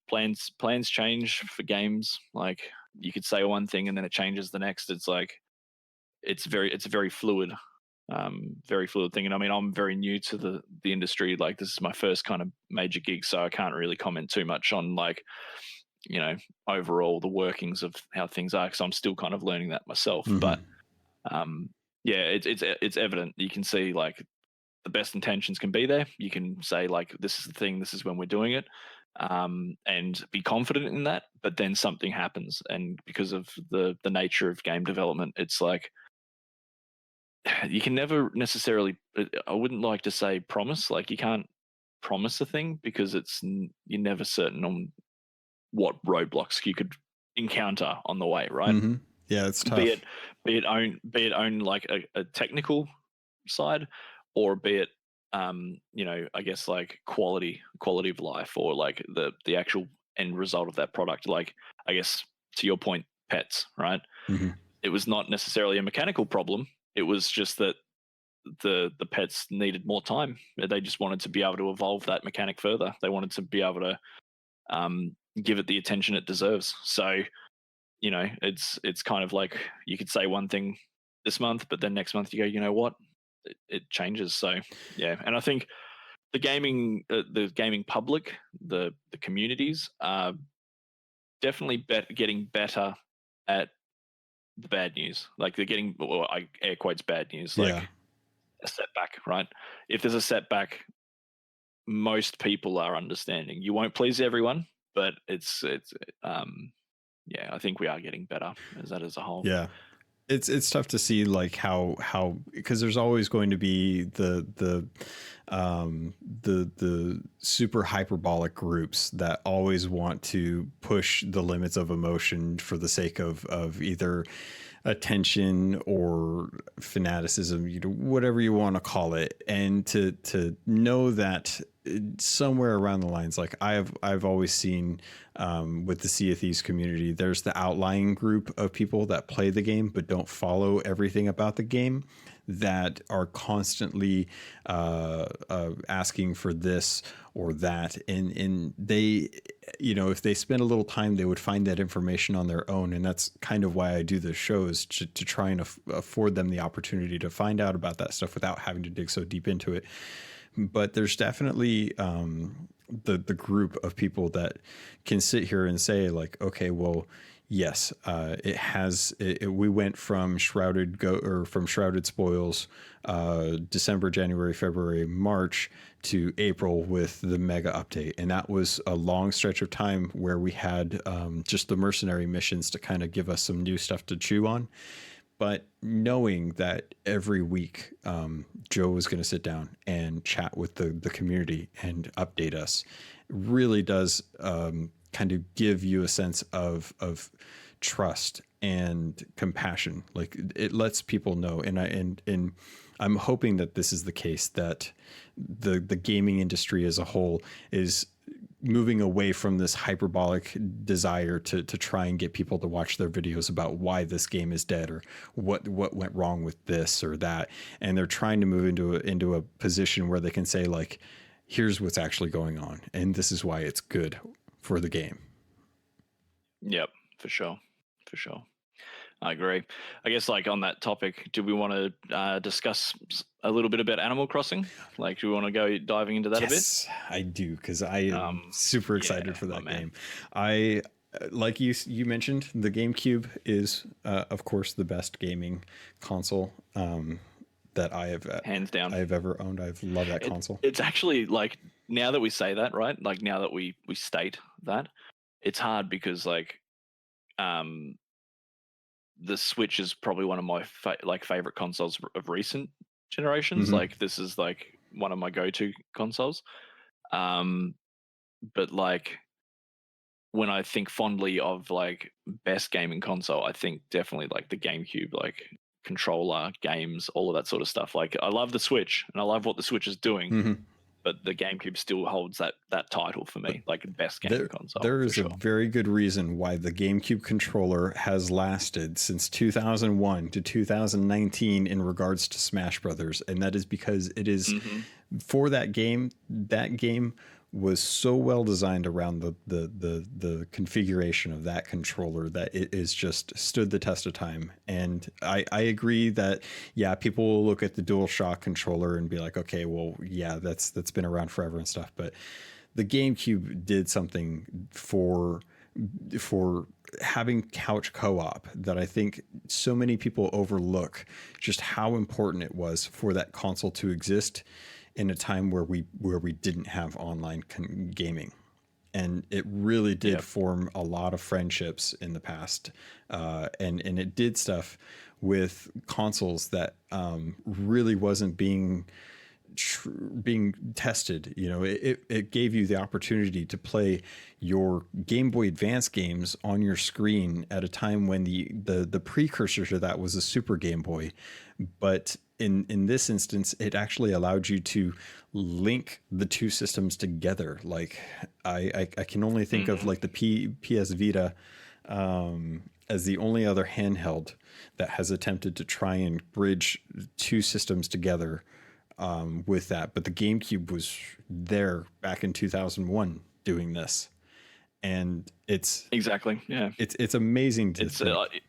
plans change for games. Like you could say one thing and then it changes the next. It's like, it's a very fluid thing. And I mean, I'm very new to the industry. Like this is my first kind of major gig, so I can't really comment too much on like, overall the workings of how things are, because I'm still kind of learning that myself. Mm-hmm. But it's evident. You can see like the best intentions can be there. You can say like, this is the thing, this is when we're doing it, and be confident in that. But then something happens, and because of the nature of game development, it's like you can never necessarily, I wouldn't like to say promise, like you can't promise a thing, because you're never certain on what roadblocks you could encounter on the way, right? Mm-hmm. Yeah, it's tough. Be it own like a technical side, or be it I guess like quality of life, or like the actual end result of that product. Like I guess to your point, pets, right? Mm-hmm. It was not necessarily a mechanical problem. It was just that the pets needed more time. They just wanted to be able to evolve that mechanic further. They wanted to be able to give it the attention it deserves. So, it's kind of like you could say one thing this month, but then next month you go, you know what? it changes. So yeah, and I think the gaming public, the communities are definitely getting better at the bad news. Like they're getting, well, I air quotes bad news, Yeah. like a setback, right? If there's a setback, most people are understanding. You won't please everyone, but it's yeah, I think we are getting better as a whole. Yeah. It's tough to see like how because there's always going to be the super hyperbolic groups that always want to push the limits of emotion for the sake of either attention or fanaticism, whatever you want to call it. And to know that somewhere around the lines, like I've always seen with the Sea of Thieves community, there's the outlying group of people that play the game but don't follow everything about the game, that are constantly asking for this or that, and they, if they spend a little time, they would find that information on their own. And that's kind of why I do the shows, to try and afford them the opportunity to find out about that stuff without having to dig so deep into it. But there's definitely the group of people that can sit here and say like, okay, well, yes, we went from Shrouded Spoils, December, January, February, March to April with the mega update. And that was a long stretch of time where we had just the mercenary missions to kind of give us some new stuff to chew on. But knowing that every week Joe was going to sit down and chat with the community and update us really does kind of give you a sense of trust and compassion. Like it lets people know, and I'm hoping that this is the case, that the gaming industry as a whole is moving away from this hyperbolic desire to try and get people to watch their videos about why this game is dead or what went wrong with this or that. And they're trying to move into a position where they can say like, here's what's actually going on, and this is why it's good for the game. Yep, for sure. I agree. I guess like on that topic, do we want to discuss a little bit about Animal Crossing? Like, do we want to go diving into that a bit? Yes, I do, because I am super excited for that game. I like you mentioned, the GameCube is of course the best gaming console that I have hands down I've ever owned. I've loved that console. It's actually like, now that we say that, right? Like now that we state that, it's hard because like the Switch is probably one of my favorite consoles of recent generations. Mm-hmm. Like this is like one of my go-to consoles. But like when I think fondly of like best gaming console, I think definitely like the GameCube, like controller, games, all of that sort of stuff. Like I love the Switch and I love what the Switch is doing. Mm-hmm. But the GameCube still holds that title for me, like best gaming console. There is a very good reason why the GameCube controller has lasted since 2001 to 2019 in regards to Smash Brothers, and that is because it is for that game. That game was so well designed around the configuration of that controller that it is just stood the test of time. And I agree that, yeah, people will look at the DualShock controller and be like, okay, well, yeah, that's been around forever and stuff. But the GameCube did something for having couch co-op that I think so many people overlook, just how important it was for that console to exist in a time where we didn't have online gaming. And it really did form a lot of friendships in the past. And it did stuff with consoles that really wasn't being tested. You know, it gave you the opportunity to play your Game Boy Advance games on your screen at a time when the precursor to that was a Super Game Boy. But in this instance, it actually allowed you to link the two systems together. Like I can only think of like the PS Vita as the only other handheld that has attempted to try and bridge two systems together with that. But the GameCube was there back in 2001 doing this. And it's exactly, yeah, it's amazing to think.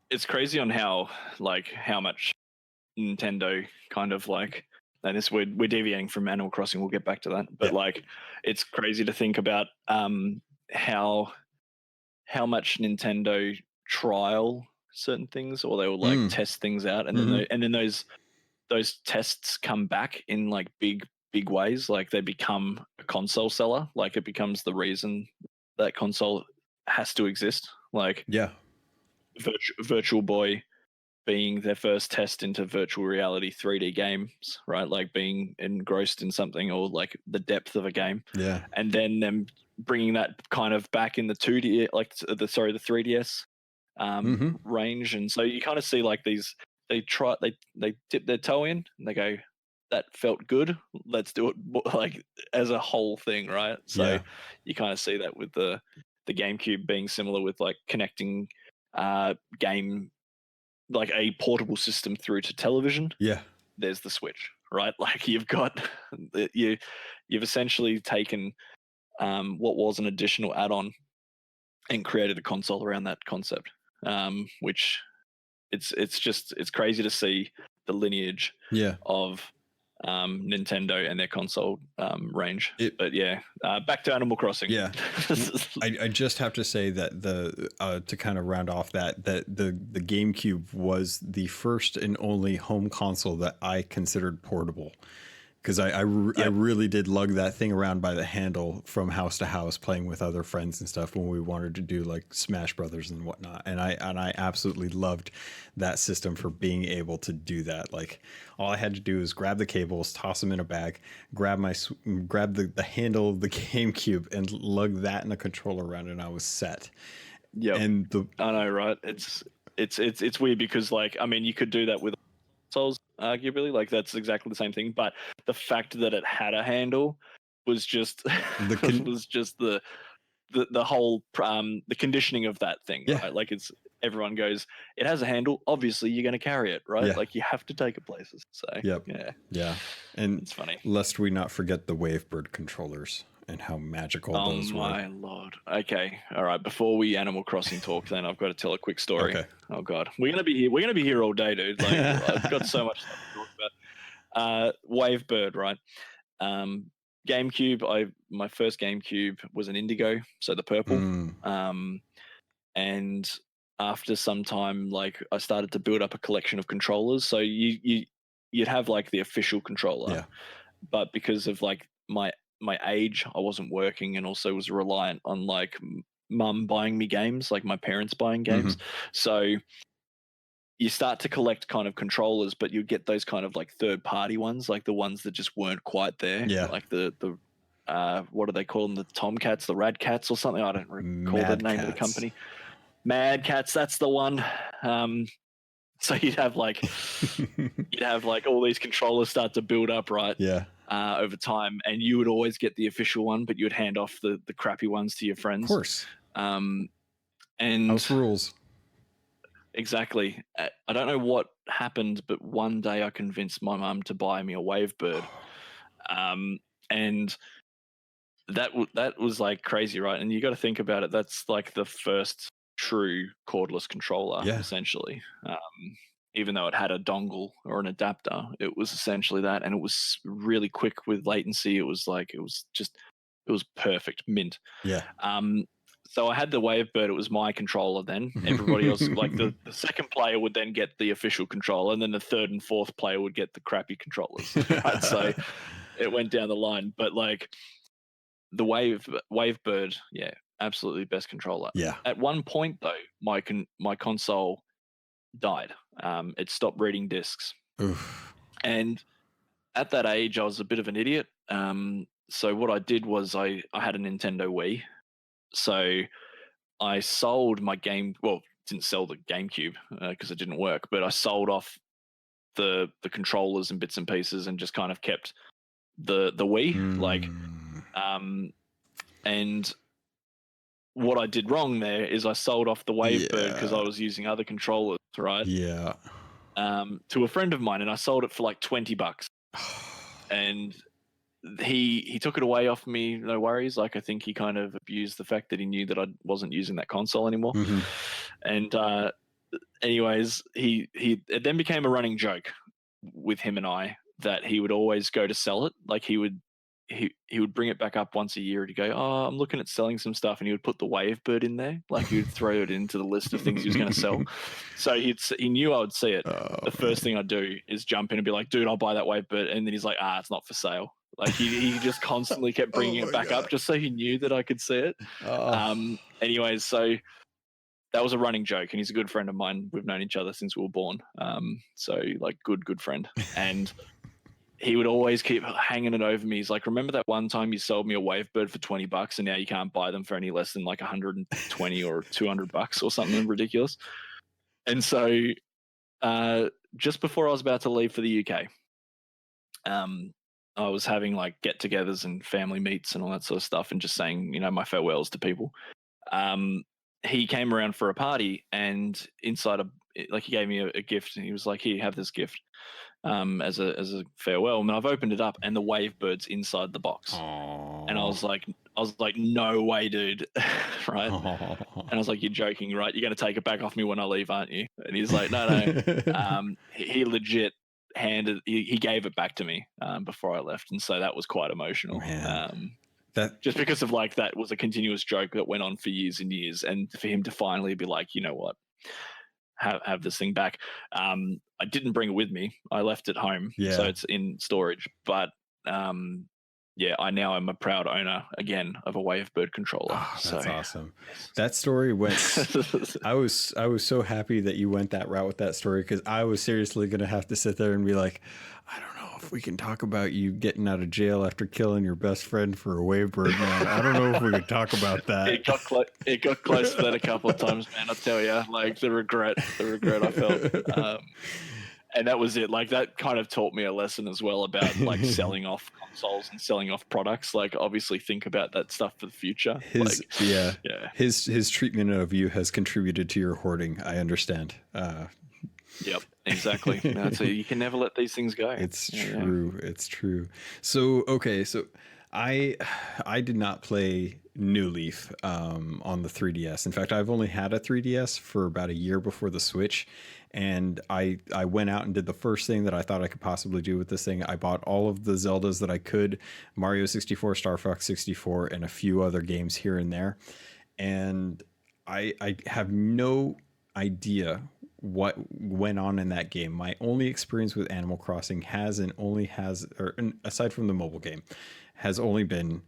It's crazy on how much Nintendo kind of like, and this we're deviating from Animal Crossing. We'll get back to that, but like, it's crazy to think about how much Nintendo trial certain things, or they will like test things out, and then those tests come back in like big ways. Like they become a console seller. Like it becomes the reason that console has to exist. Like Virtual Boy being their first test into virtual reality 3D games, right? Like being engrossed in something, or like the depth of a game. Yeah. And then them bringing that kind of back in the 2D, like the 3DS range. And so you kind of see like these, they dip their toe in and they go, that felt good. Let's do it like as a whole thing, right? So you kind of see that with the GameCube being similar, with like connecting game, like a portable system through to television. Yeah. There's the Switch, right? Like you've got you've essentially taken what was an additional add-on and created a console around that concept. Which it's crazy to see the lineage of Nintendo and their console range. But back to Animal Crossing. Yeah. I just have to say that to kind of round off that the GameCube was the first and only home console that I considered portable. Because I really did lug that thing around by the handle from house to house, playing with other friends and stuff when we wanted to do like Smash Brothers and whatnot. And I absolutely loved that system for being able to do that. Like all I had to do is grab the cables, toss them in a bag, grab the handle of the GameCube, and lug that and a controller around, and I was set. Yeah, and I know, right? It's weird because like, I mean, you could do that with consoles, arguably, like that's exactly the same thing, but the fact that it had a handle was just was just the whole the conditioning of that thing, right? Like it's, everyone goes, it has a handle, obviously you're going to carry it, right? Like you have to take it places. So and it's funny, lest we not forget the Wavebird controllers and how magical those were. Oh my lord. Okay, all right, before we Animal Crossing talk, then I've got to tell a quick story. Okay. Oh god, we're gonna be here all day, dude. Like I've got so much stuff to talk about. Wavebird, right? GameCube, my first GameCube was an Indigo, so the purple. And after some time, like I started to build up a collection of controllers. So you'd have like the official controller, but because of like my age, I wasn't working, and also was reliant on like mum buying me games, like my parents buying games. So you start to collect kind of controllers, but you get those kind of like third party ones, like the ones that just weren't quite there. Like the what do they call them? The Tomcats, the Rad Cats or something. I don't recall the name of the company. Mad Cats, that's the one. So you'd have like all these controllers start to build up, right? Over time, and you would always get the official one, but you would hand off the crappy ones to your friends. Of course. And house rules. Exactly. I don't know what happened, but one day I convinced my mum to buy me a Wavebird, and that was like crazy, right? And you got to think about it. That's like the first true cordless controller, essentially. Even though it had a dongle or an adapter, it was essentially that, and it was really quick with latency. It was perfect, mint. So I had the Wavebird. It was my controller then. Everybody else, like the second player would then get the official controller, and then the third and fourth player would get the crappy controllers. Right? So it went down the line. But like the Wavebird, absolutely best controller. At one point though, my console died. It stopped reading discs. And at that age, I was a bit of an idiot. So what I did was I had a Nintendo Wii. So I sold my didn't sell the GameCube because it didn't work, but I sold off the controllers and bits and pieces and just kind of kept the Wii. And what I did wrong there is I sold off the Wavebird because I was using other controllers, right? To a friend of mine, and I sold it for like $20. And he took it away off me, no worries. Like I think he kind of abused the fact that he knew that I wasn't using that console anymore. And anyways, it then became a running joke with him and I that he would always go to sell it. Like he would bring it back up once a year to go, oh, I'm looking at selling some stuff, and he would put the Wavebird in there, like he would throw it into the list of things he was going to sell. So he knew I would see it. The first thing I'd do is jump in and be like, dude, I'll buy that Wavebird, and then he's like, it's not for sale. Like he just constantly kept bringing it back up just so he knew that I could see it. Anyways, so that was a running joke, and he's a good friend of mine. We've known each other since we were born. So like good friend. And he would always keep hanging it over me. He's like, remember that one time you sold me a Wavebird for $20 and now you can't buy them for any less than like 120 or $200 or something ridiculous. And so just before I was about to leave for the UK, I was having like get-togethers and family meets and all that sort of stuff, and just saying, my farewells to people. He came around for a party, and inside he gave me a gift, and he was like, here, have this gift. As a farewell, and I've opened it up, and the Wavebird's inside the box. Aww. And I was like, no way, dude, right? Aww. And I was like, you're joking, right? You're going to take it back off me when I leave, aren't you? And he's like, no. He legit he gave it back to me before I left, and so that was quite emotional. That just because of like that was a continuous joke that went on for years and years, and for him to finally be like, you know what? Have this thing back. I didn't bring it with me. I left it home, so it's in storage. But I now am a proud owner again of a Wavebird controller. That's awesome. That story went. I was so happy that you went that route with that story, because I was seriously going to have to sit there and be like, I don't know if we can talk about you getting out of jail after killing your best friend for a Wavebird, man. I don't know if we could talk about that. It got close to that a couple of times, man. I'll tell you, like the regret I felt. And that was it. Like that kind of taught me a lesson as well about like selling off consoles and selling off products. Like obviously think about that stuff for the future. His treatment of you has contributed to your hoarding. I understand. Yep, exactly. So you can never let these things go. It's true. Yeah. It's true. So, okay. So I did not play New Leaf on the 3DS. In fact, I've only had a 3DS for about a year before the Switch. And I went out and did the first thing that I thought I could possibly do with this thing. I bought all of the Zeldas that I could, Mario 64, Star Fox 64, and a few other games here and there. And I have no idea what went on in that game. My only experience with Animal Crossing aside from the mobile game, has only been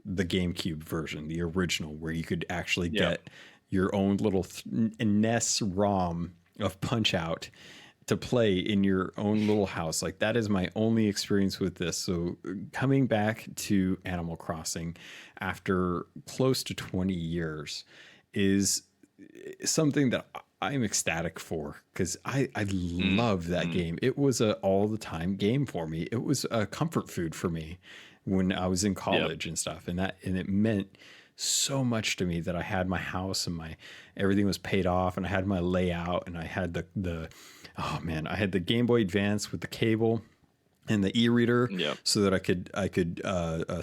the GameCube version, the original, where you could actually get your own little NES ROM of Punch-Out to play in your own little house. Like that is my only experience with this. So coming back to Animal Crossing after close to 20 years is something that I'm ecstatic for, because I love that game. It was a all the time game for me. It was a comfort food for me when I was in college and stuff. And it meant so much to me that I had my house and everything was paid off, and I had my layout, and I had I had the Game Boy Advance with the cable and the e-reader, so that I could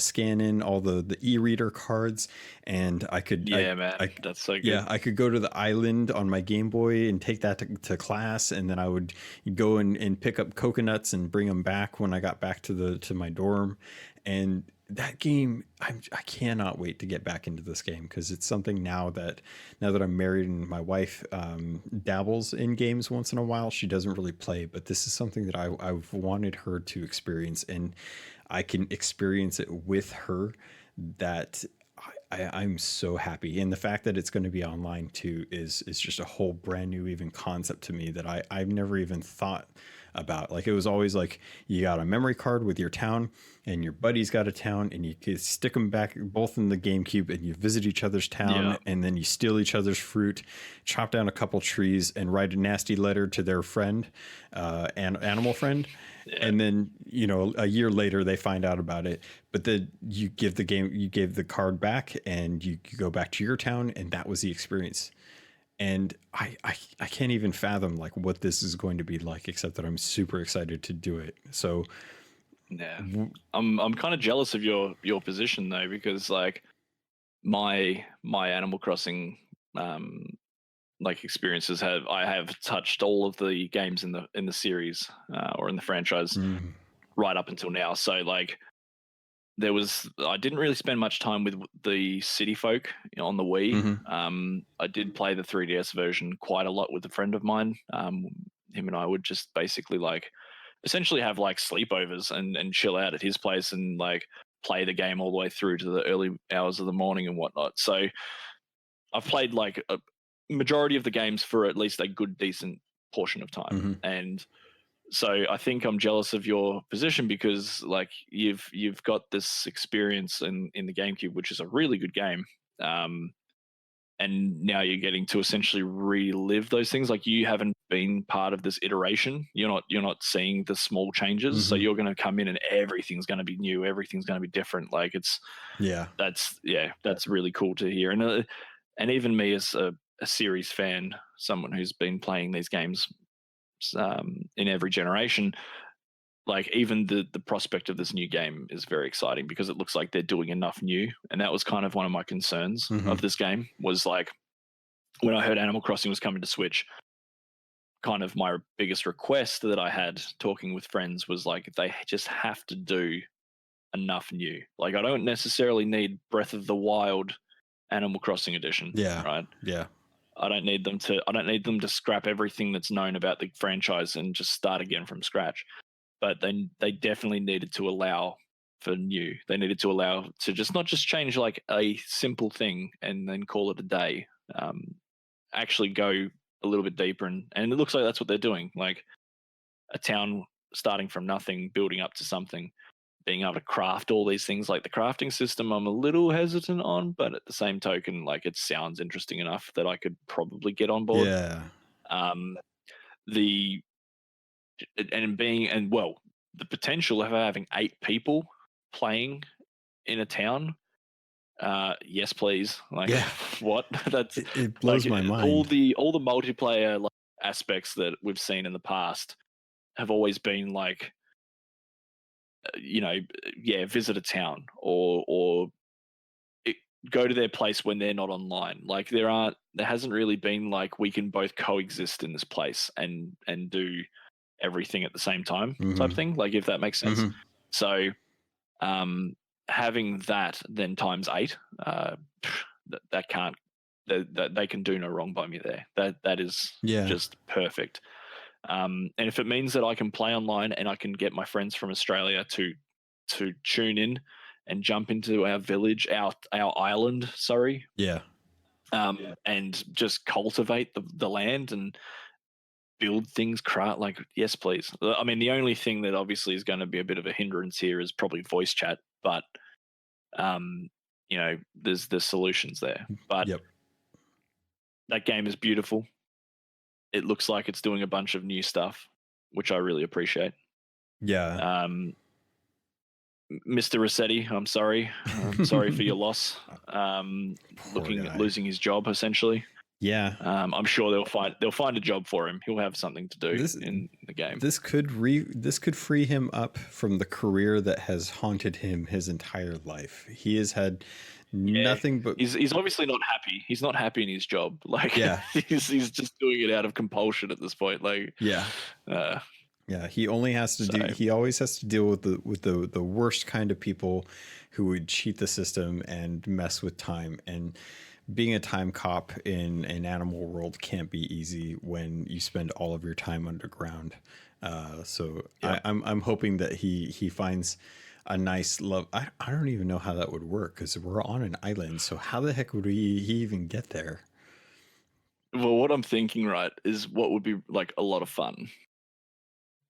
scan in all the e-reader cards, and I could that's so good. Yeah, I could go to the island on my Game Boy and take that to class, and then I would go and pick up coconuts and bring them back when I got back to my dorm. And that game, I cannot wait to get back into this game, because it's something now that I'm married and my wife dabbles in games once in a while. She doesn't really play, but this is something that I've wanted her to experience, and I can experience it with her. That I'm so happy. And the fact that it's going to be online too is just a whole brand new even concept to me that I've never even thought about. Like, it was always like, you got a memory card with your town, and your buddy's got a town, and you can stick them back both in the GameCube, and you visit each other's town, and then you steal each other's fruit, chop down a couple trees, and write a nasty letter to their friend, animal friend. And then, a year later they find out about it, but then you give the card back, and you go back to your town, and that was the experience. And I can't even fathom like what this is going to be like, except that I'm super excited to do it. So I'm kind of jealous of your position though, because like my Animal Crossing like experiences I have touched all of the games in the series or in the franchise Mm. right up until now. So like I didn't really spend much time with the City Folk on the Wii. Mm-hmm. I did play the 3DS version quite a lot with a friend of mine. Him and I would just basically like essentially have like sleepovers and chill out at his place and like play the game all the way through to the early hours of the morning and whatnot. So I've played like a majority of the games for at least a good, decent portion of time. Mm-hmm. And so I think I'm jealous of your position because like you've got this experience in the GameCube, which is a really good game. And now you're getting to essentially relive those things. Like you haven't been part of this iteration. You're not seeing the small changes. So Mm-hmm. you're going to come in and everything's going to be new. Everything's going to be different. Like Yeah. that's really cool to hear. And even me as a series fan, someone who's been playing these games in every generation, like even the prospect of this new game is very exciting because it looks like they're doing enough new. And that was kind of one of my concerns Mm-hmm. of this game was like when I heard Animal Crossing was coming to Switch, kind of my biggest request that I had talking with friends was like they just have to do enough new. Like I don't necessarily need Breath of the Wild Animal Crossing edition, Yeah. right? Yeah. I don't need them to scrap everything that's known about the franchise and just start again from scratch. But then they definitely needed to allow for new. They needed to allow to just not just change like a simple thing and then call it a day. Actually go a little bit deeper and it looks like that's what they're doing. Like a town starting from nothing, building up to something, being able to craft all these things. Like the crafting system I'm a little hesitant on, but at the same token, like it sounds interesting enough that I could probably get on board. Yeah. The the potential of having 8 people playing in a town, yes please. Like Yeah. what? That's It blows like my all mind. the multiplayer like, aspects that we've seen in the past have always been like visit a town or go to their place when they're not online. Like there hasn't really been like we can both coexist in this place and do everything at the same time type Mm-hmm. thing, like if that makes sense. Mm-hmm. So having that then times 8, that can't that they can do no wrong by me there. That is Yeah. just perfect. And if it means that I can play online and I can get my friends from Australia to tune in and jump into our village, our island, sorry, Yeah. and just cultivate the land and build things, like yes, please. I mean, the only thing that obviously is going to be a bit of a hindrance here is probably voice chat, but there's solutions there. But Yep. that game is beautiful. It looks like it's doing a bunch of new stuff, which I really appreciate. Yeah. Mr. Rossetti, I'm sorry. I'm sorry for your loss. Losing his job essentially. Yeah. I'm sure they'll find a job for him. He'll have something to do in the game. This could free him up from the career that has haunted him his entire life. He has had nothing but he's obviously not happy. He's not happy in his job. Like he's just doing it out of compulsion at this point. Like he only has to he always has to deal with the worst kind of people who would cheat the system and mess with time. And being a time cop in an animal world can't be easy when you spend all of your time underground. I'm hoping that he finds a nice love. I don't even know how that would work because we're on an island. So how the heck would he even get there? Well, what I'm thinking, right, is what would be like a lot of fun.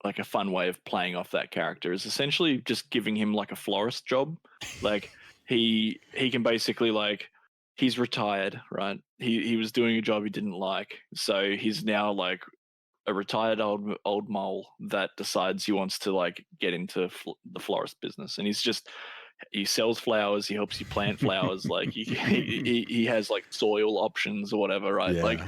Like a fun way of playing off that character is essentially just giving him like a florist job. Like he can basically like he's retired, right? He was doing a job he didn't like, so he's now like a retired old mole that decides he wants to like get into the florist business, and he sells flowers. He helps you plant flowers. Like he has like soil options or whatever, right? Yeah. Like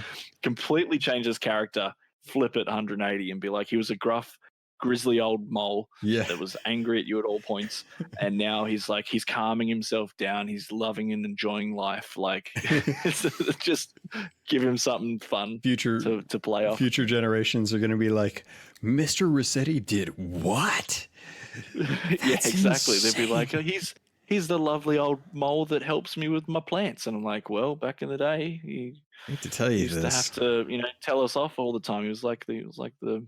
completely change his character, flip it 180 and be like, he was a gruff grizzly old mole Yeah. that was angry at you at all points, and now he's calming himself down. He's loving and enjoying life. Like, just give him something fun Future to play off. Future generations are going to be like, Mr. Rossetti did what? Yeah, exactly. Insane. They'd be like, oh, he's the lovely old mole that helps me with my plants. And I'm like, well, back in the day, he I hate to tell you used this. to have to, tell us off all the time. He was like the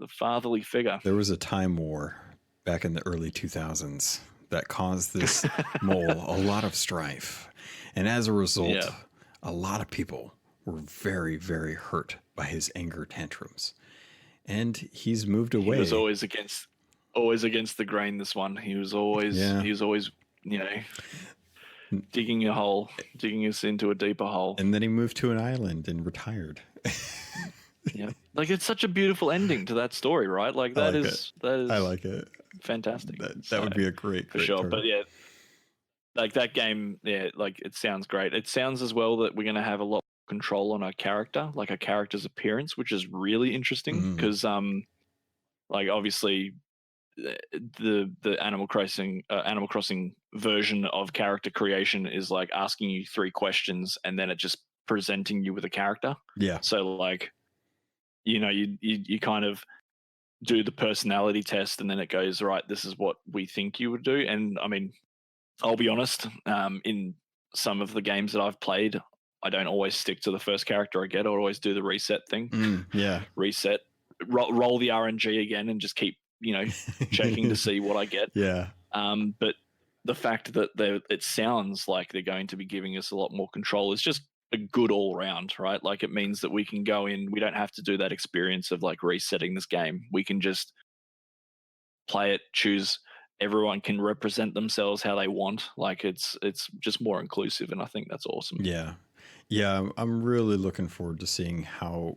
fatherly figure. There was a time war back in the early 2000s that caused this mole a lot of strife. And as a result, a lot of people were very, very hurt by his anger tantrums. And he's moved away. He was always against the grain, this one. He was always digging a hole, digging us into a deeper hole. And then he moved to an island and retired. Yeah, like, it's such a beautiful ending to that story, right? Like, that is I like it. Fantastic. That would be a great for sure. But yeah, like, that game, like, it sounds great. It sounds as well that we're going to have a lot of control on our character, like our character's appearance, which is really interesting because like, obviously the Animal Crossing version of character creation is like asking you 3 questions and then it just presenting you with a character. Yeah. So, like, you kind of do the personality test and then it goes, right, this is what we think you would do. And I mean, I'll be honest, in some of the games that I've played, I don't always stick to the first character I get. I always do the reset thing. Reset, roll the RNG again and just keep, checking to see what I get. Yeah. But the fact that it sounds like they're going to be giving us a lot more control is just a good all round, right? Like, it means that we can go in, we don't have to do that experience of like resetting this game. We can just play it, choose, everyone can represent themselves how they want. Like, it's just more inclusive, and I think that's awesome. Yeah, I'm really looking forward to seeing how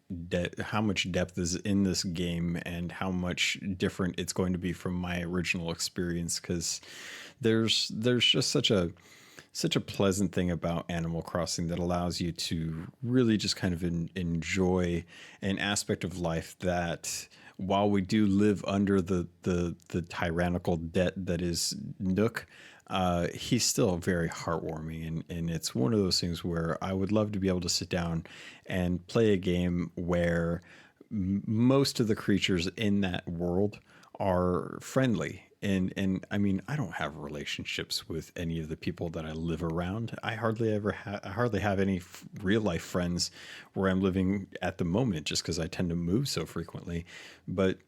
much depth is in this game and how much different it's going to be from my original experience, because there's just such a pleasant thing about Animal Crossing that allows you to really just kind of enjoy an aspect of life that, while we do live under the tyrannical debt that is Nook, he's still very heartwarming. And it's one of those things where I would love to be able to sit down and play a game where most of the creatures in that world are friendly. And I mean, I don't have relationships with any of the people that I live around. I hardly have any real life friends where I'm living at the moment, just because I tend to move so frequently. But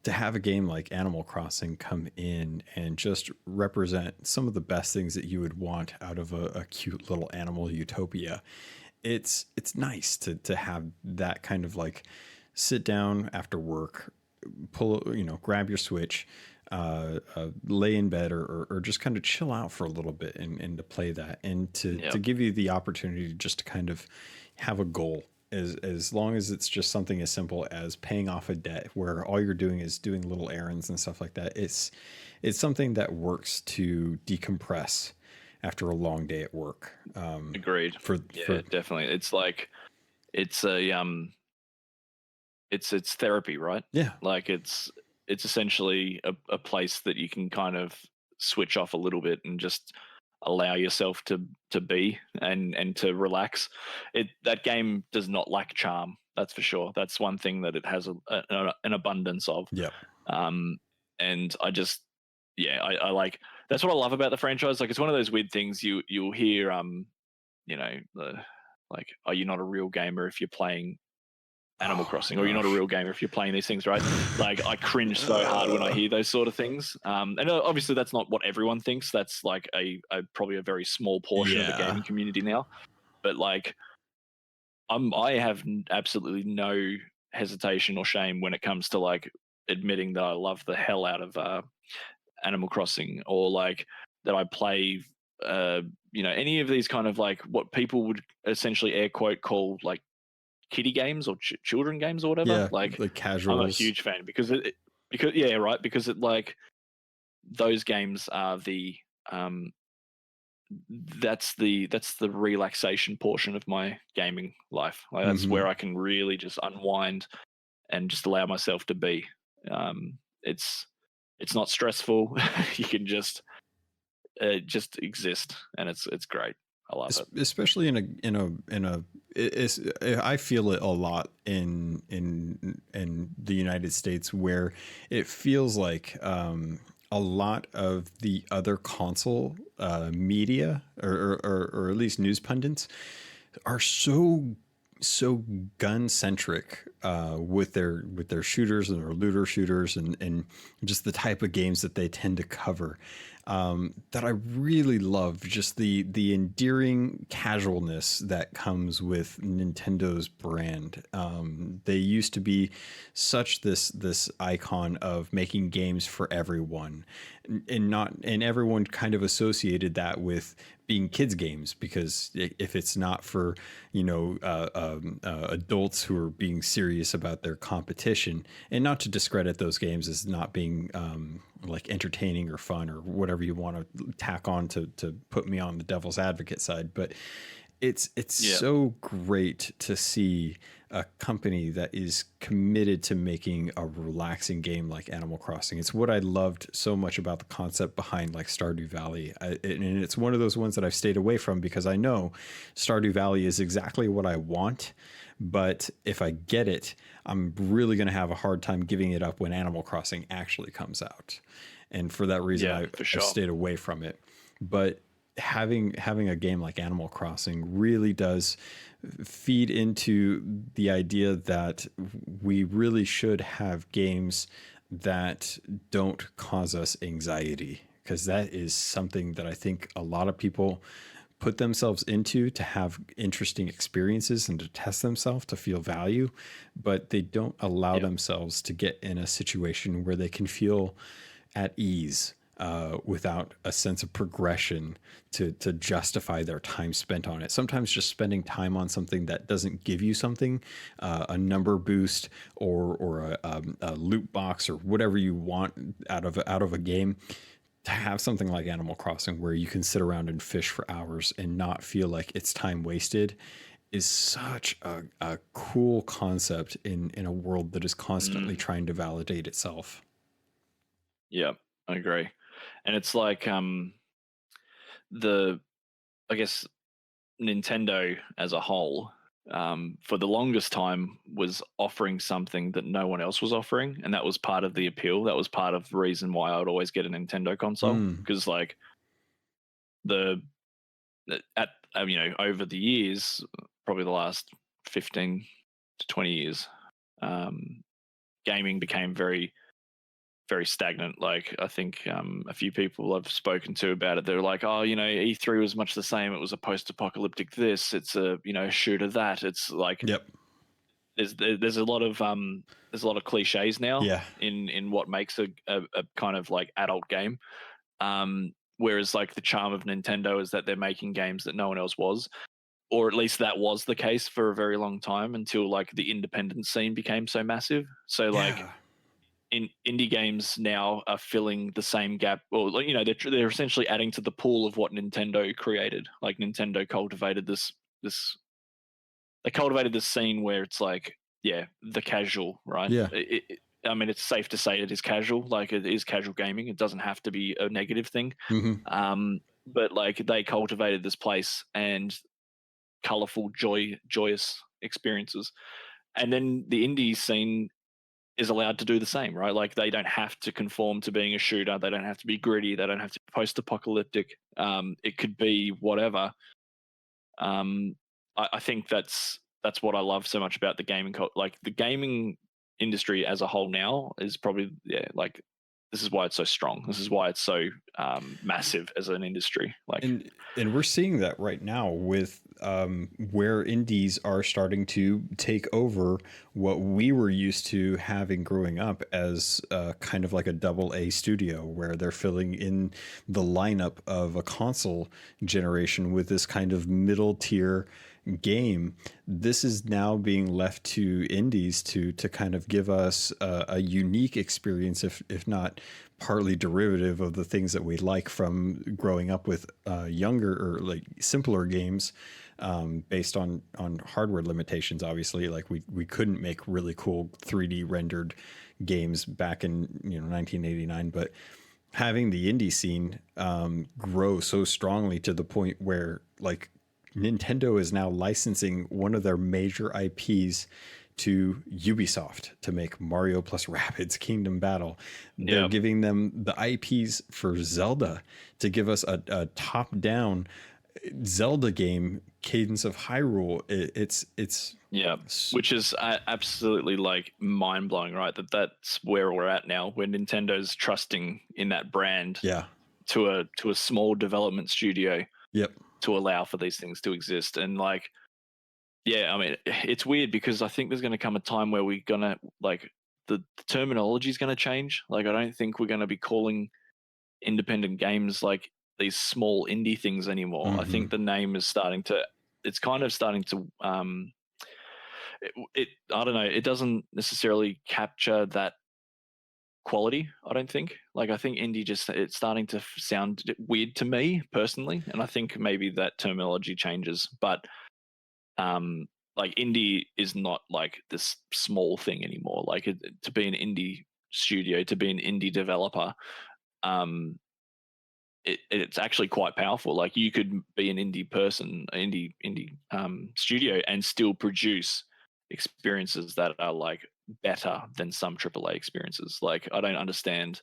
to have a game like Animal Crossing come in and just represent some of the best things that you would want out of a cute little animal utopia, it's nice to have that kind of, like, sit down after work, grab your Switch, lay in bed or just kind of chill out for a little bit and to play that, and to give you the opportunity just to kind of have a goal, as long as it's just something as simple as paying off a debt where all you're doing is doing little errands and stuff like that. It's something that works to decompress after a long day at work. Agreed. Definitely. It's like, it's it's therapy, right? Yeah. Like, it's essentially a place that you can kind of switch off a little bit and just allow yourself to be and to relax. That game does not lack charm, that's for sure. That's one thing that it has an abundance of. Yeah. And I just, I like, that's what I love about the franchise. Like, it's one of those weird things you'll hear, like, are you not a real gamer if you're playing Animal Crossing, or you're not a real gamer if you're playing these things, right? Like, I cringe so hard when I hear those sort of things. And obviously that's not what everyone thinks. That's like a probably a very small portion of the gaming community now. But like, I have absolutely no hesitation or shame when it comes to like admitting that I love the hell out of Animal Crossing, or like that I play any of these kind of like what people would essentially air quote call like kiddie games or children games or whatever. Yeah, like casuals. I'm a huge fan because like those games are the that's the relaxation portion of my gaming life. Like, that's where I can really just unwind and just allow myself to be. It's it's not stressful. You can just exist, and it's great. I love it. Especially it's, I feel it a lot in the United States, where it feels like a lot of the other console media, or at least news pundits, are so gun centric with their shooters and their looter shooters, and just the type of games that they tend to cover, that I really love just the endearing casualness that comes with Nintendo's brand. They used to be such this icon of making games for everyone, and everyone kind of associated that with being kids games, because if it's not for adults who are being serious about their competition, and not to discredit those games as not being like entertaining or fun or whatever you want to tack on to put me on the devil's advocate side, but it's so great to see a company that is committed to making a relaxing game like Animal Crossing. It's what I loved so much about the concept behind like Stardew Valley. And it's one of those ones that I've stayed away from because I know Stardew Valley is exactly what I want. But if I get it, I'm really going to have a hard time giving it up when Animal Crossing actually comes out. And for that reason, I've stayed away from it. But having a game like Animal Crossing really does feed into the idea that we really should have games that don't cause us anxiety, because that is something that I think a lot of people put themselves into to have interesting experiences and to test themselves to feel value, but they don't allow themselves to get in a situation where they can feel at ease without a sense of progression to justify their time spent on it. Sometimes just spending time on something that doesn't give you something, a number boost or a loot box or whatever you want out of a game, to have something like Animal Crossing where you can sit around and fish for hours and not feel like it's time wasted, is such a cool concept in a world that is constantly trying to validate itself. Yeah, I agree. And it's like the I guess Nintendo as a whole, for the longest time was offering something that no one else was offering, and that was part of the appeal. That was part of the reason why I would always get a Nintendo console, because like the at over the years, probably the last 15 to 20 years, gaming became very very stagnant. Like I think a few people I've spoken to about it, they're like, oh, E3 was much the same. It was a post-apocalyptic this. It's a shooter that. It's like there's a lot of cliches now in what makes a kind of like adult game. Whereas like the charm of Nintendo is that they're making games that no one else was, or at least that was the case for a very long time until like the independent scene became so massive. So like indie games now are filling the same gap, or they're essentially adding to the pool of what Nintendo created. Like Nintendo cultivated this scene where it's like the casual, right? I mean, it's safe to say it is casual. Like it is casual gaming. It doesn't have to be a negative thing. But like they cultivated this place and colorful, joyous experiences, and then the indie scene is allowed to do the same, right? Like they don't have to conform to being a shooter. They don't have to be gritty. They don't have to be post-apocalyptic. It could be whatever. I think that's what I love so much about the gaming, like the gaming industry as a whole now is probably like this is why it's so strong. This is why it's so massive as an industry. Like, and we're seeing that right now with where indies are starting to take over what we were used to having growing up as kind of like a double A studio, where they're filling in the lineup of a console generation with this kind of middle tier game. This is now being left to indies to kind of give us a unique experience, if not partly derivative of the things that we like from growing up with younger or like simpler games, based on hardware limitations. Obviously, like we couldn't make really cool 3D rendered games back in 1989, but having the indie scene grow so strongly to the point where like Nintendo is now licensing one of their major IPs to Ubisoft to make Mario plus Rabbids Kingdom Battle. They're giving them the IPs for Zelda to give us a top-down Zelda game, Cadence of Hyrule. It's which is absolutely like mind-blowing, right? That's where we're at now, where Nintendo's trusting in that brand to a small development studio to allow for these things to exist. And like, I mean, it's weird because I think there's going to come a time where we're going to like the terminology is going to change. Like, I don't think we're going to be calling independent games like these small indie things anymore. I think the name is starting to I don't know, it doesn't necessarily capture that quality, I don't think. Like, I think indie it's starting to sound weird to me personally, and I think maybe that terminology changes. But like, indie is not like this small thing anymore. Like, to be an indie studio, to be an indie developer, it's actually quite powerful. Like, you could be an indie person, indie studio, and still produce experiences that are like better than some AAA experiences. Like, I don't understand.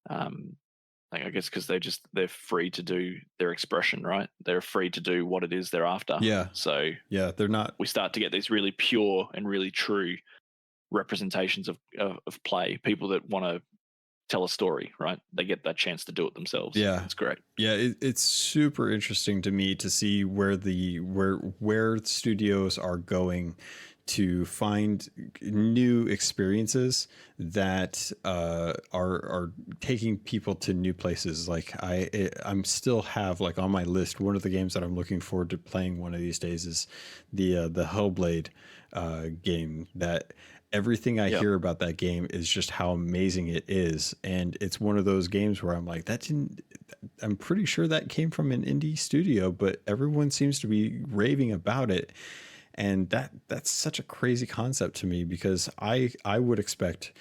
Like, I guess because they're free to do their expression, right? They're free to do what it is they're after. Yeah. So they're not. We start to get these really pure and really true representations of play. People that want to tell a story, right? They get that chance to do it themselves. Yeah, it's great. Yeah, it's super interesting to me to see where studios are going to find new experiences that are taking people to new places. Like I'm still have like on my list, one of the games that I'm looking forward to playing one of these days is the Hellblade game. That everything I hear about that game is just how amazing it is, and it's one of those games where I'm like, I'm pretty sure that came from an indie studio, but everyone seems to be raving about it. And that's such a crazy concept to me, because I would expect,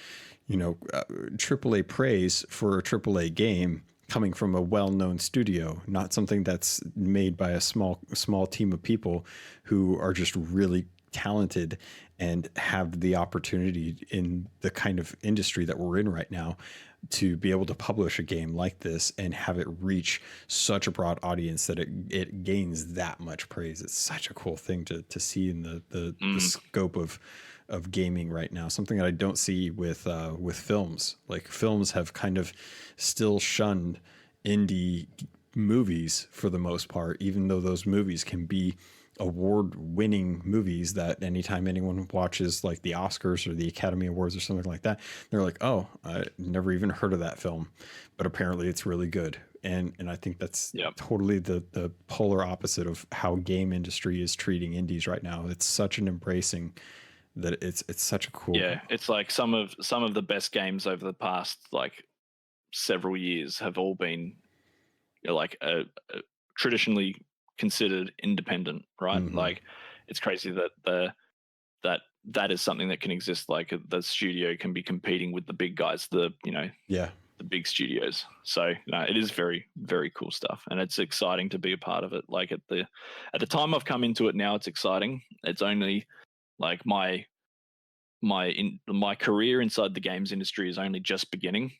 AAA praise for a AAA game coming from a well-known studio, not something that's made by a small team of people who are just really talented and have the opportunity in the kind of industry that we're in right now to be able to publish a game like this and have it reach such a broad audience that it gains that much praise. It's such a cool thing to see in the scope of gaming right now. Something that I don't see with films. Like, films have kind of still shunned indie movies for the most part, even though those movies can be award-winning movies that anytime anyone watches like the Oscars or the Academy Awards or something like that, they're like, oh, I never even heard of that film, but apparently it's really good. And I think that's totally the polar opposite of how game industry is treating indies right now. It's such an embracing that it's such a cool. Yeah, it's like some of the best games over the past like several years have all been like traditionally considered independent, right? Mm-hmm. Like, it's crazy that that is something that can exist. Like, the studio can be competing with the big guys, the big studios. So it is very, very cool stuff, and it's exciting to be a part of it. Like, at the time I've come into it now, it's exciting. It's only like my career inside the games industry is only just beginning.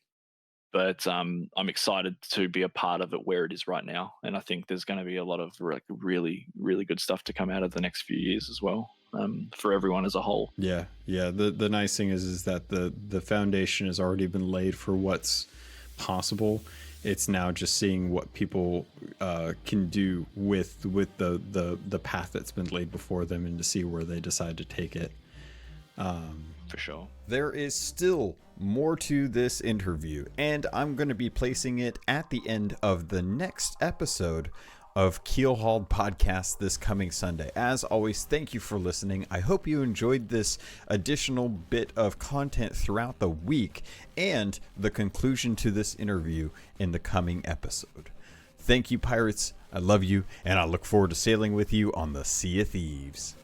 But I'm excited to be a part of it where it is right now, and I think there's going to be a lot of really, really good stuff to come out of the next few years as well, for everyone as a whole. Yeah. The nice thing is that the foundation has already been laid for what's possible. It's now just seeing what people can do with the path that's been laid before them, and to see where they decide to take it. For sure. There is still more to this interview, and I'm going to be placing it at the end of the next episode of Keelhauled Podcast this coming Sunday. As always, thank you for listening. I hope you enjoyed this additional bit of content throughout the week and the conclusion to this interview in the coming episode. Thank you, pirates. I love you, and I look forward to sailing with you on the Sea of Thieves.